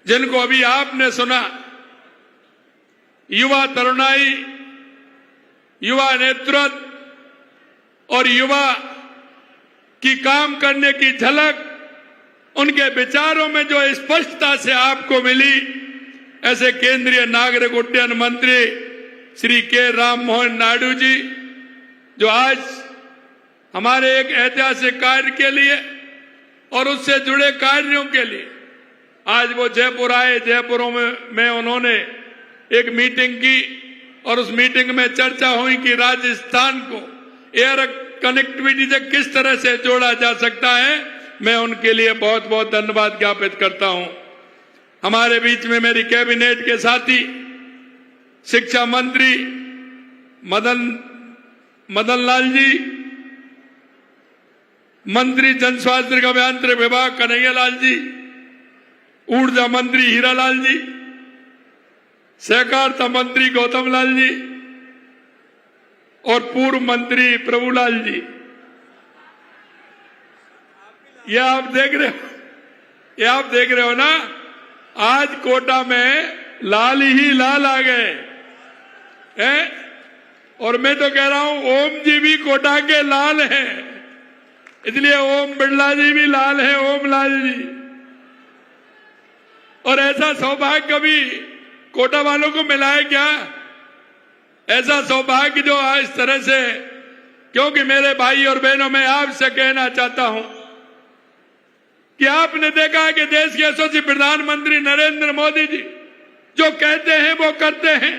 जिनको अभी आपने सुना, युवा तरुणाई, युवा नेतृत्व और युवा की काम करने की झलक उनके विचारों में जो स्पष्टता से आपको मिली, ऐसे केंद्रीय नागरिक उड्डयन मंत्री श्री के राम मोहन नायडू जी, जो आज हमारे एक ऐतिहासिक कार्य के लिए और उससे जुड़े कार्यों के लिए आज वो जयपुर आए। जयपुर में उन्होंने एक मीटिंग की और उस मीटिंग में चर्चा हुई कि राजस्थान को एयर कनेक्टिविटी से किस तरह से जोड़ा जा सकता है। मैं उनके लिए बहुत बहुत धन्यवाद ज्ञापित करता हूं। हमारे बीच में मेरी कैबिनेट के साथी शिक्षा मंत्री मदन लाल जी, मंत्री जन स्वास्थ्य अभियांत्रिक विभाग कन्हैया लाल जी, ऊर्जा मंत्री हीरालाल जी, सहकारिता मंत्री गौतम लाल जी और पूर्व मंत्री प्रभुलाल जी। ये आप देख रहे हो ना, आज कोटा में लाल ही लाल आ गए हैं। और मैं तो कह रहा हूं ओम जी भी कोटा के लाल हैं, इसलिए ओम बिरला जी भी लाल हैं, ओम लाल जी। और ऐसा सौभाग्य कभी कोटा वालों को मिला है क्या? ऐसा सौभाग्य जो आज इस तरह से, क्योंकि मेरे भाई और बहनों, मैं आपसे कहना चाहता हूं कि आपने देखा है कि देश के यशस्वी प्रधानमंत्री नरेंद्र मोदी जी जो कहते हैं वो करते हैं।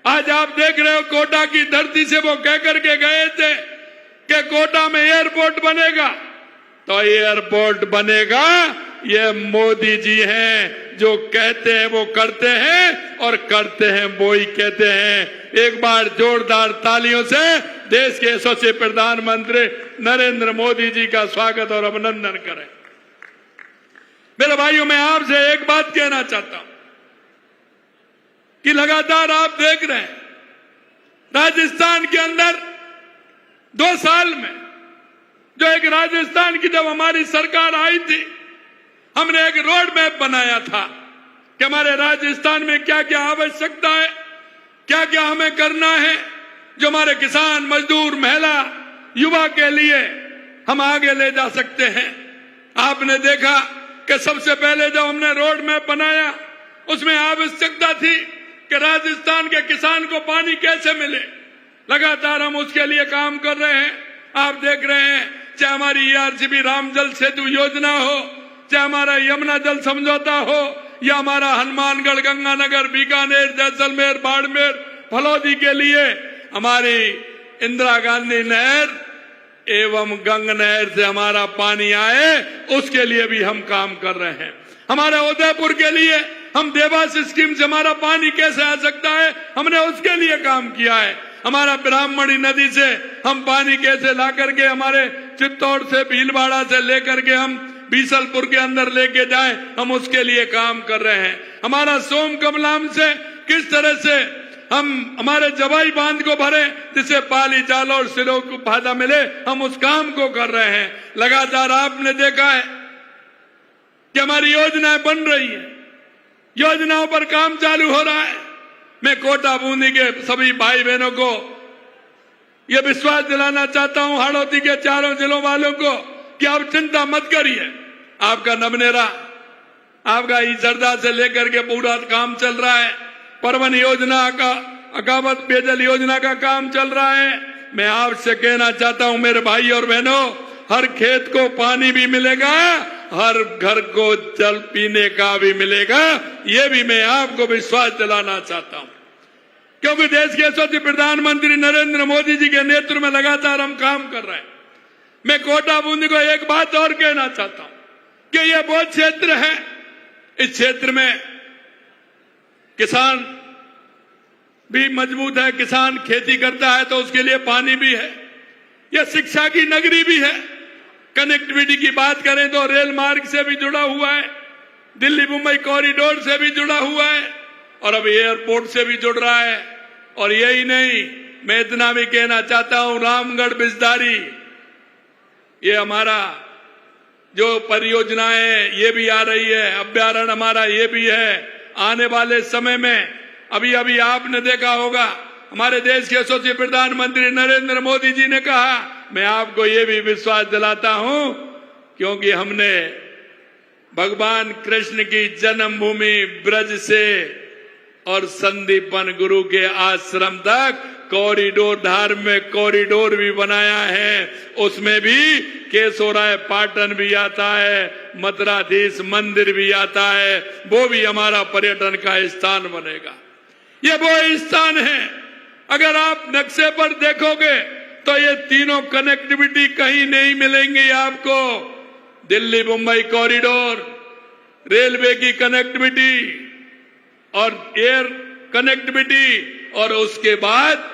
आज आप देख रहे हो कोटा की धरती से वो कह करके गए थे कि कोटा में एयरपोर्ट बनेगा, तो एयरपोर्ट बनेगा। ये मोदी जी हैं, जो कहते हैं वो करते हैं और करते हैं वो ही कहते हैं। एक बार जोरदार तालियों से देश के यशस्वी प्रधानमंत्री नरेंद्र मोदी जी का स्वागत और अभिनंदन करें। मेरे भाइयों, मैं आपसे एक बात कहना चाहता हूं कि लगातार आप देख रहे हैं राजस्थान के अंदर 2 साल में, जो एक राजस्थान की जब हमारी सरकार आई थी, हमने एक रोड मैप बनाया था कि हमारे राजस्थान में क्या क्या आवश्यकता है, क्या क्या हमें करना है, जो हमारे किसान, मजदूर, महिला, युवा के लिए हम आगे ले जा सकते हैं। आपने देखा कि सबसे पहले जब हमने रोड मैप बनाया, उसमें आवश्यकता थी कि राजस्थान के किसान को पानी कैसे मिले। लगातार हम उसके लिए काम कर रहे हैं। आप देख रहे हैं, चाहे हमारी ERCB राम जल सेतु योजना हो, चाहे हमारा यमुना जल समझौता हो, या हमारा हनुमानगढ़, गंगानगर, बीकानेर, जैसलमेर, बाड़मेर, फलौदी के लिए हमारी इंदिरा गांधी नहर एवं गंग नहर से हमारा पानी आए, उसके लिए भी हम काम कर रहे हैं। हमारे उदयपुर के लिए हम देवास स्कीम से हमारा पानी कैसे आ सकता है, हमने उसके लिए काम किया है। हमारा ब्राह्मणी नदी से हम पानी कैसे ला करके हमारे चित्तौड़ से, भीलवाड़ा से लेकर के हम बीसलपुर के अंदर लेके जाएं, हम उसके लिए काम कर रहे हैं। हमारा सोम कमलाम से किस तरह से हम हमारे जवाई बांध को भरे, जिससे पाली, जालौर और सिरों को फायदा मिले, हम उस काम को कर रहे हैं। लगातार आपने देखा है कि हमारी योजनाएं बन रही है, योजनाओं पर काम चालू हो रहा है। मैं कोटा बूंदी के सभी भाई बहनों को यह विश्वास दिलाना चाहता हूं, हाड़ौती के चारों जिलों वालों को, कि आप चिंता मत करिए। आपका नवनेरा, आपका ईसरदा से लेकर के पूरा काम चल रहा है। परवन योजना का, अकावत पेयजल योजना का काम चल रहा है। मैं आपसे कहना चाहता हूं मेरे भाई और बहनों, हर खेत को पानी भी मिलेगा, हर घर को जल पीने का भी मिलेगा। ये भी मैं आपको विश्वास दिलाना चाहता हूं, क्योंकि देश के यशस्वी प्रधानमंत्री नरेंद्र मोदी जी के नेतृत्व में लगातार हम काम कर रहे हैं। मैं कोटा बूंदी को एक बात और कहना चाहता हूं कि यह वो क्षेत्र है, इस क्षेत्र में किसान भी मजबूत है, किसान खेती करता है तो उसके लिए पानी भी है। यह शिक्षा की नगरी भी है। कनेक्टिविटी की बात करें तो रेल मार्ग से भी जुड़ा हुआ है, दिल्ली मुंबई कॉरिडोर से भी जुड़ा हुआ है, और अब एयरपोर्ट से भी जुड़ रहा है। और यही नहीं, मैं इतना भी कहना चाहता हूं, रामगढ़ बिस्दारी, ये हमारा जो परियोजनाएं ये भी आ रही है, अभ्यारण्य हमारा ये भी है। आने वाले समय में अभी अभी आपने देखा होगा, हमारे देश के यशस्वी प्रधानमंत्री नरेंद्र मोदी जी ने कहा, मैं आपको ये भी विश्वास दिलाता हूं, क्योंकि हमने भगवान कृष्ण की जन्मभूमि ब्रज से और संदीपन गुरु के आश्रम तक कॉरिडोर, धार्मिक कॉरिडोर भी बनाया है। उसमें भी केशोराय पाटन भी आता है, मथुराधीश मंदिर भी आता है, वो भी हमारा पर्यटन का स्थान बनेगा। ये वो स्थान है, अगर आप नक्शे पर देखोगे तो ये तीनों कनेक्टिविटी कहीं नहीं मिलेंगे आपको। दिल्ली मुंबई कॉरिडोर, रेलवे की कनेक्टिविटी और एयर कनेक्टिविटी, और उसके बाद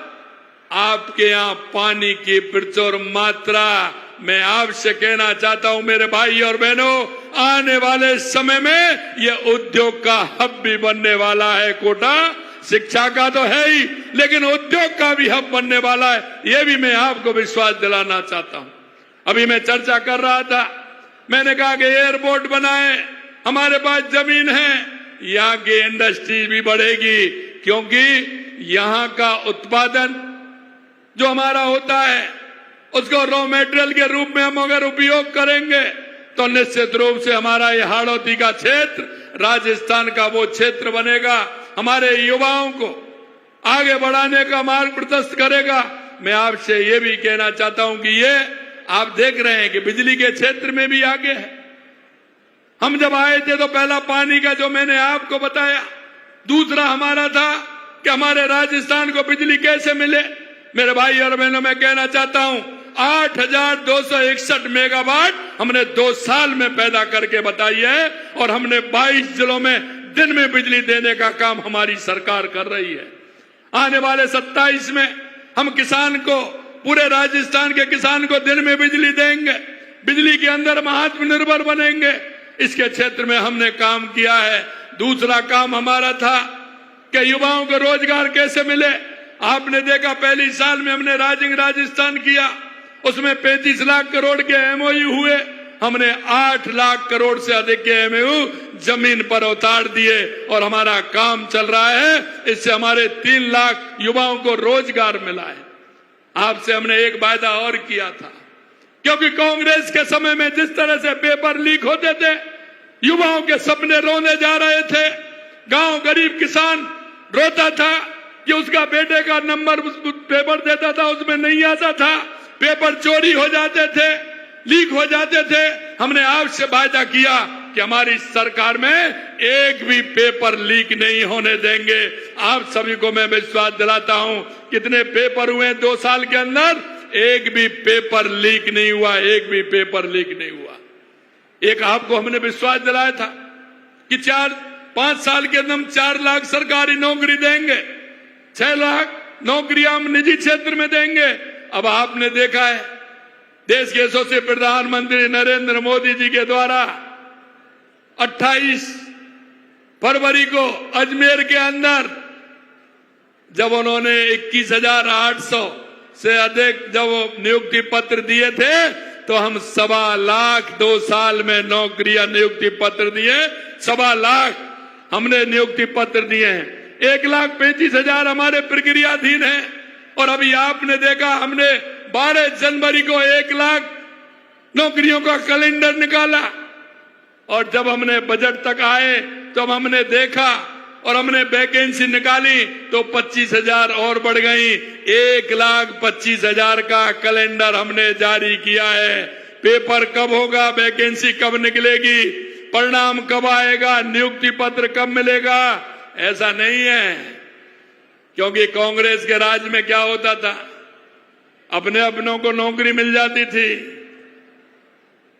आपके यहां पानी की प्रचुर मात्रा। मैं आपसे कहना चाहता हूं मेरे भाई और बहनों, आने वाले समय में यह उद्योग का हब भी बनने वाला है कोटा। शिक्षा का तो है ही, लेकिन उद्योग का भी हब बनने वाला है, यह भी मैं आपको विश्वास दिलाना चाहता हूं। अभी मैं चर्चा कर रहा था, मैंने कहा कि एयरपोर्ट बनाए, हमारे पास जमीन है, यहाँ की इंडस्ट्री भी बढ़ेगी, क्योंकि यहाँ का उत्पादन जो हमारा होता है उसको रॉ मेटेरियल के रूप में हम अगर उपयोग करेंगे तो निश्चित रूप से हमारा ये हाड़ौती का क्षेत्र, राजस्थान का वो क्षेत्र बनेगा, हमारे युवाओं को आगे बढ़ाने का मार्ग प्रशस्त करेगा। मैं आपसे ये भी कहना चाहता हूं कि ये आप देख रहे हैं कि बिजली के क्षेत्र में भी आगे है। हम जब आए थे तो पहला पानी का जो मैंने आपको बताया, दूसरा हमारा था कि हमारे राजस्थान को बिजली कैसे मिले। मेरे भाई और बहनों, मैं कहना चाहता हूं 8,261 मेगावाट हमने 2 साल में पैदा करके बताई है, और हमने 22 जिलों में दिन में बिजली देने का काम हमारी सरकार कर रही है। आने वाले 27 में हम किसान को, पूरे राजस्थान के किसान को दिन में बिजली देंगे, बिजली के अंदर आत्मनिर्भर बनेंगे। इसके क्षेत्र में हमने काम किया है। दूसरा काम हमारा था कि युवाओं को रोजगार कैसे मिले। आपने देखा पहली साल में हमने राजिंग राजस्थान किया, उसमें 35 लाख करोड़ के एमओयू हुए, हमने 8 लाख करोड़ से अधिक के एमओयू जमीन पर उतार दिए और हमारा काम चल रहा है। इससे हमारे 3 लाख युवाओं को रोजगार मिला है। आपसे हमने एक वायदा और किया था, क्योंकि कांग्रेस के समय में जिस तरह से पेपर लीक होते थे, युवाओं के सपने रोने जा रहे थे। गांव गरीब किसान रोता था कि उसका बेटे का नंबर पेपर देता था, उसमें नहीं आता था, पेपर चोरी हो जाते थे, लीक हो जाते थे। हमने आपसे वायदा किया कि हमारी सरकार में एक भी पेपर लीक नहीं होने देंगे। आप सभी को मैं विश्वास दिलाता हूं, कितने पेपर हुए 2 साल के अंदर, एक भी पेपर लीक नहीं हुआ, एक भी पेपर लीक नहीं हुआ। एक आपको हमने विश्वास दिलाया था कि 4-5 साल के अंदर हम 4 लाख सरकारी नौकरी देंगे, 6 लाख नौकरियां हम निजी क्षेत्र में देंगे। अब आपने देखा है, देश के यशस्वी प्रधानमंत्री नरेंद्र मोदी जी के द्वारा 28 फरवरी को अजमेर के अंदर जब उन्होंने 21,800 से अधिक जब नियुक्ति पत्र दिए थे, तो हम 1.25 लाख 2 साल में नौकरियां नियुक्ति पत्र दिए। 1.25 लाख हमने नियुक्ति पत्र दिए हैं। 1,35,000 हमारे प्रक्रियाधीन हैं। और अभी आपने देखा, हमने 12 जनवरी को 1 लाख नौकरियों का कैलेंडर निकाला, और जब हमने बजट तक आए तो हमने देखा और हमने वैकेंसी निकाली तो 25,000 और बढ़ गई। 1,25,000 का कैलेंडर हमने जारी किया है। पेपर कब होगा, वैकेंसी कब निकलेगी, परिणाम कब आएगा, नियुक्ति पत्र कब मिलेगा, ऐसा नहीं है। क्योंकि कांग्रेस के राज में क्या होता था, अपने अपनों को नौकरी मिल जाती थी,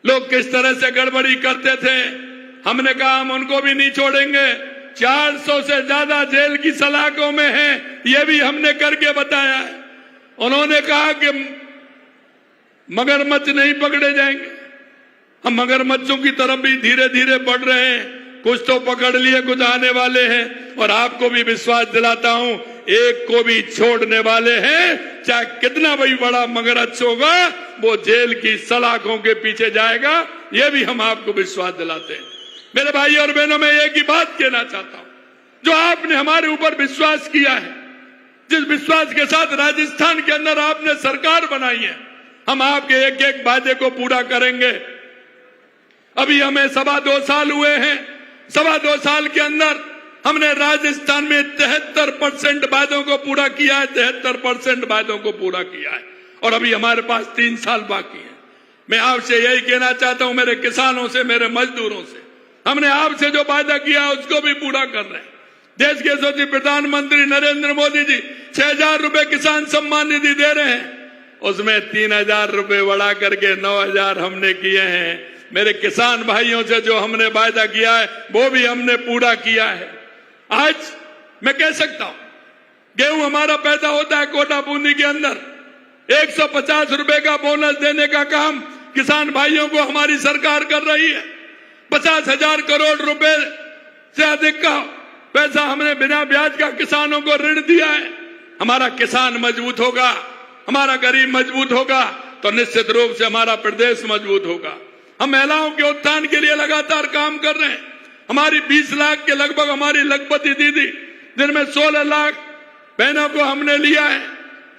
लोग किस तरह से गड़बड़ी करते थे। हमने कहा हम उनको भी नहीं छोड़ेंगे। 400 से ज्यादा जेल की सलाखों में है, यह भी हमने करके बताया है। उन्होंने कहा कि मगरमच्छ नहीं पकड़े जाएंगे, हम मगरमच्छों की तरफ भी धीरे धीरे बढ़ रहे हैं। कुछ तो पकड़ लिए, कुछ आने वाले हैं, और आपको भी विश्वास दिलाता हूं, एक को भी छोड़ने वाले हैं। चाहे कितना भी बड़ा मगरमच्छ होगा, वो जेल की सलाखों के पीछे जाएगा, यह भी हम आपको विश्वास दिलाते हैं। मेरे भाई और बहनों, मैं एक ही बात कहना चाहता हूं, जो आपने हमारे ऊपर विश्वास किया है, जिस विश्वास के साथ राजस्थान के अंदर आपने सरकार बनाई है, हम आपके एक एक वादे को पूरा करेंगे। अभी हमें 2.25 साल हुए हैं। 2.25 साल के अंदर हमने राजस्थान में 73% वादों को पूरा किया है, 73% वादों को पूरा किया है और अभी हमारे पास 3 साल बाकी है। मैं आपसे यही कहना चाहता हूं, मेरे किसानों से, मेरे मजदूरों से, हमने आपसे जो वादा किया है उसको भी पूरा कर रहे हैं। देश के यशस्वी प्रधानमंत्री नरेंद्र मोदी जी 6,000 रुपए किसान सम्मान निधि दे रहे हैं, उसमें 3,000 रुपए बढ़ा करके 9,000 हमने किए हैं। मेरे किसान भाइयों से जो हमने वादा किया है वो भी हमने पूरा किया है। आज मैं कह सकता हूं, गेहूं हमारा पैदा होता है कोटा बूंदी के अंदर, 150 रुपए का बोनस देने का काम किसान भाइयों को हमारी सरकार कर रही है। 50,000 करोड़ रुपए से अधिक का पैसा हमने बिना ब्याज का किसानों को ऋण दिया है। हमारा किसान मजबूत होगा, हमारा गरीब मजबूत होगा तो निश्चित रूप से हमारा प्रदेश मजबूत होगा। हम महिलाओं के उत्थान के लिए लगातार काम कर रहे हैं। हमारी 20 लाख के लगभग हमारी लखपति दीदी, जिनमें 16 लाख बहनों को हमने लिया है,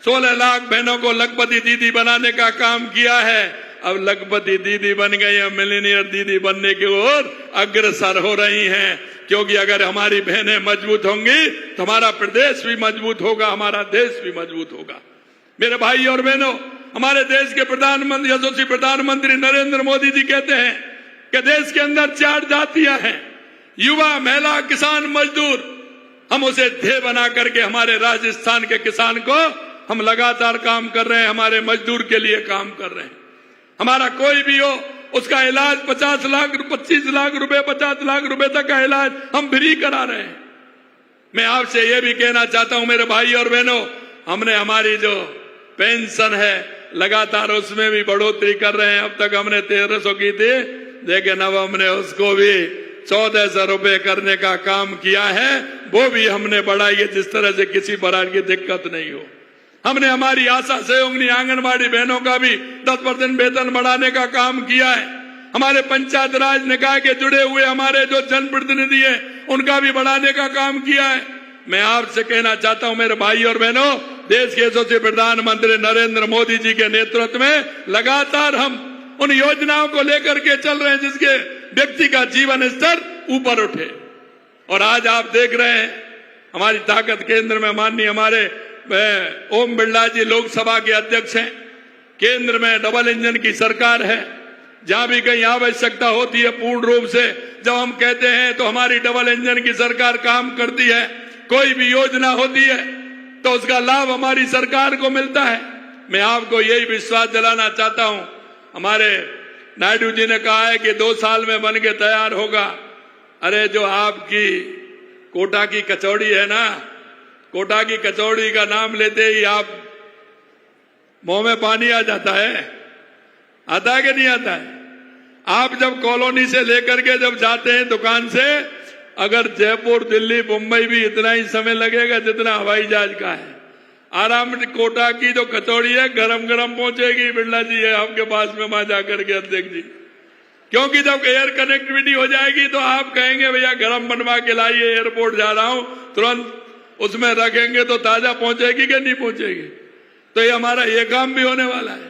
16 लाख बहनों को लखपति दीदी बनाने का काम किया है। अब लखपति दीदी बन गई, अब मिलीनियर दीदी बनने की ओर अग्रसर हो रही हैं, क्योंकि अगर हमारी बहनें मजबूत होंगी तो हमारा प्रदेश भी मजबूत होगा, हमारा देश भी मजबूत होगा। मेरे भाई और बहनों, हमारे देश के प्रधानमंत्री, यशस्वी प्रधानमंत्री नरेंद्र मोदी जी कहते हैं कि देश के अंदर 4 जातियां हैं, युवा, महिला, किसान, मजदूर। हम उसे ध्येय बना करके हमारे राजस्थान के किसान को हम लगातार काम कर रहे हैं, हमारे मजदूर के लिए काम कर रहे हैं। हमारा कोई भी हो, उसका इलाज 50 लाख, 25 लाख रुपए, 50 लाख रुपए तक का इलाज हम फ्री करा रहे हैं। मैं आपसे यह भी कहना चाहता हूं मेरे भाई और बहनों, हमने हमारी जो पेंशन है लगातार उसमें भी बढ़ोतरी कर रहे हैं। अब तक हमने 1,300 की थी, लेकिन अब हमने उसको भी 1,400 रुपए करने का काम किया है, वो भी हमने बढ़ाई है, जिस तरह से किसी प्रकार की दिक्कत नहीं हो। हमने हमारी आशा सहयोगिनी आंगनबाड़ी बहनों का भी 10% वेतन बढ़ाने का काम किया है। हमारे पंचायत राज निकाय के जुड़े हुए हमारे जो जनप्रतिनिधि हैं उनका भी बढ़ाने का काम किया है। मैं आपसे कहना चाहता हूं मेरे भाई और बहनों, देश के यशस्वी प्रधानमंत्री नरेंद्र मोदी जी के नेतृत्व में लगातार हम उन योजनाओं को लेकर के चल रहे हैं जिसके व्यक्ति का जीवन स्तर ऊपर उठे। और आज आप देख रहे हैं हमारी ताकत केंद्र में माननीय हमारे ओम बिरला जी लोकसभा के अध्यक्ष हैं। केंद्र में डबल इंजन की सरकार है, जहां भी कहीं आवश्यकता होती है पूर्ण रूप से जब हम कहते हैं तो हमारी डबल इंजन की सरकार काम करती है। कोई भी योजना होती है तो उसका लाभ हमारी सरकार को मिलता है। मैं आपको यही विश्वास दिलाना चाहता हूं, हमारे नायडू जी ने कहा है कि 2 साल में बन के तैयार होगा। अरे जो आपकी कोटा की कचौड़ी है ना, कोटा की कचौड़ी का नाम लेते ही आप मुंह में पानी आ जाता है। आता है कि नहीं आता है? आप जब कॉलोनी से लेकर के जब जाते हैं दुकान से, अगर जयपुर, दिल्ली, मुंबई भी इतना ही समय लगेगा जितना हवाई जहाज का है। आराम से कोटा की जो कचौड़ी है गरम गरम पहुंचेगी। बिरला जी है आपके पास में, वहां जाकर के अध्यक्ष जी, क्योंकि जब एयर कनेक्टिविटी हो जाएगी तो आप कहेंगे भैया गरम बनवा के लाइए, एयरपोर्ट जा रहा हूं, तुरंत उसमें रखेंगे तो ताजा पहुंचेगी कि नहीं पहुंचेगी। तो ये हमारा ये काम भी होने वाला है।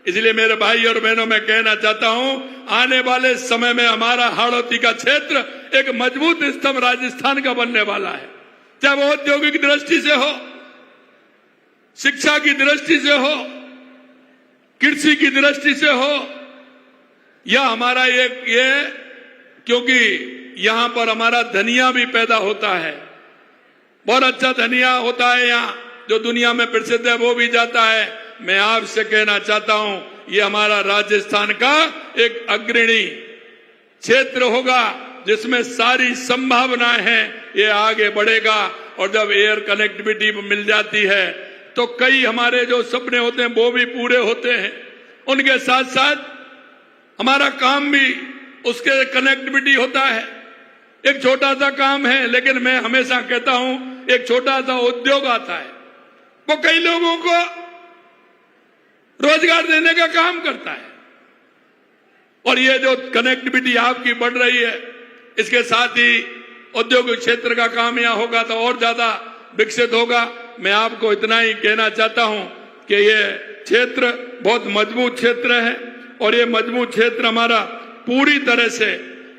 इसलिए मेरे भाई और बहनों मैं कहना चाहता हूं, आने वाले समय में हमारा हाड़ौती का क्षेत्र एक मजबूत स्तंभ राजस्थान का बनने वाला है। चाहे वो औद्योगिक दृष्टि से हो, शिक्षा की दृष्टि से हो, कृषि की दृष्टि से हो, या हमारा ये क्योंकि यहां पर हमारा धनिया भी पैदा होता है, बहुत अच्छा धनिया होता है यहाँ, जो दुनिया में प्रसिद्ध है वो भी जाता है। मैं आपसे कहना चाहता हूं, ये हमारा राजस्थान का एक अग्रणी क्षेत्र होगा जिसमें सारी संभावनाएं हैं, ये आगे बढ़ेगा। और जब एयर कनेक्टिविटी मिल जाती है तो कई हमारे जो सपने होते हैं वो भी पूरे होते हैं। उनके साथ साथ हमारा काम भी उसके कनेक्टिविटी होता है। एक छोटा सा काम है, लेकिन मैं हमेशा कहता हूं एक छोटा सा उद्योग आता है, वो कई लोगों को रोजगार देने का काम करता है। और ये जो कनेक्टिविटी आपकी बढ़ रही है, इसके साथ ही औद्योगिक क्षेत्र का काम यहां होगा तो और ज्यादा विकसित होगा। मैं आपको इतना ही कहना चाहता हूं कि ये क्षेत्र बहुत मजबूत क्षेत्र है और ये मजबूत क्षेत्र हमारा पूरी तरह से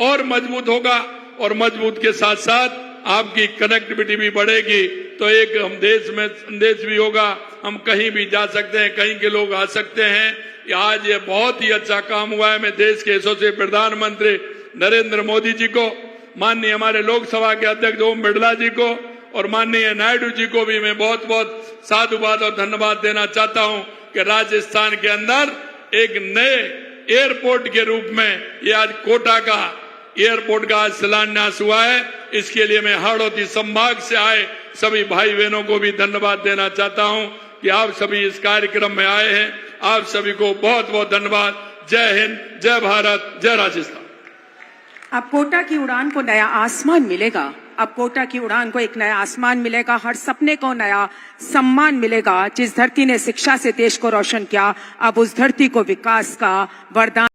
और मजबूत होगा। और मजबूत के साथ साथ आपकी कनेक्टिविटी भी बढ़ेगी तो एक हम देश में संदेश भी होगा, हम कहीं भी जा सकते हैं, कहीं के लोग आ सकते हैं। आज ये बहुत ही अच्छा काम हुआ है। मैं देश के यशस्वी प्रधानमंत्री नरेंद्र मोदी जी को, माननीय हमारे लोकसभा के अध्यक्ष ओम बिरला जी को और माननीय नायडू जी को भी मैं बहुत बहुत साधुवाद और धन्यवाद देना चाहता हूं कि राजस्थान के अंदर एक नए एयरपोर्ट के रूप में ये आज कोटा का एयरपोर्ट का आज शिलान्यास हुआ है। इसके लिए मैं हाड़ौती संभाग से आए सभी भाई बहनों को भी धन्यवाद देना चाहता हूं कि आप सभी इस कार्यक्रम में आए हैं। आप सभी को बहुत बहुत धन्यवाद। जय हिंद, जय भारत, जय राजस्थान। अब कोटा की उड़ान को नया आसमान मिलेगा। अब कोटा की उड़ान को एक नया आसमान मिलेगा, हर सपने को नया सम्मान मिलेगा। जिस धरती ने शिक्षा से देश को रोशन किया, अब उस धरती को विकास का वरदान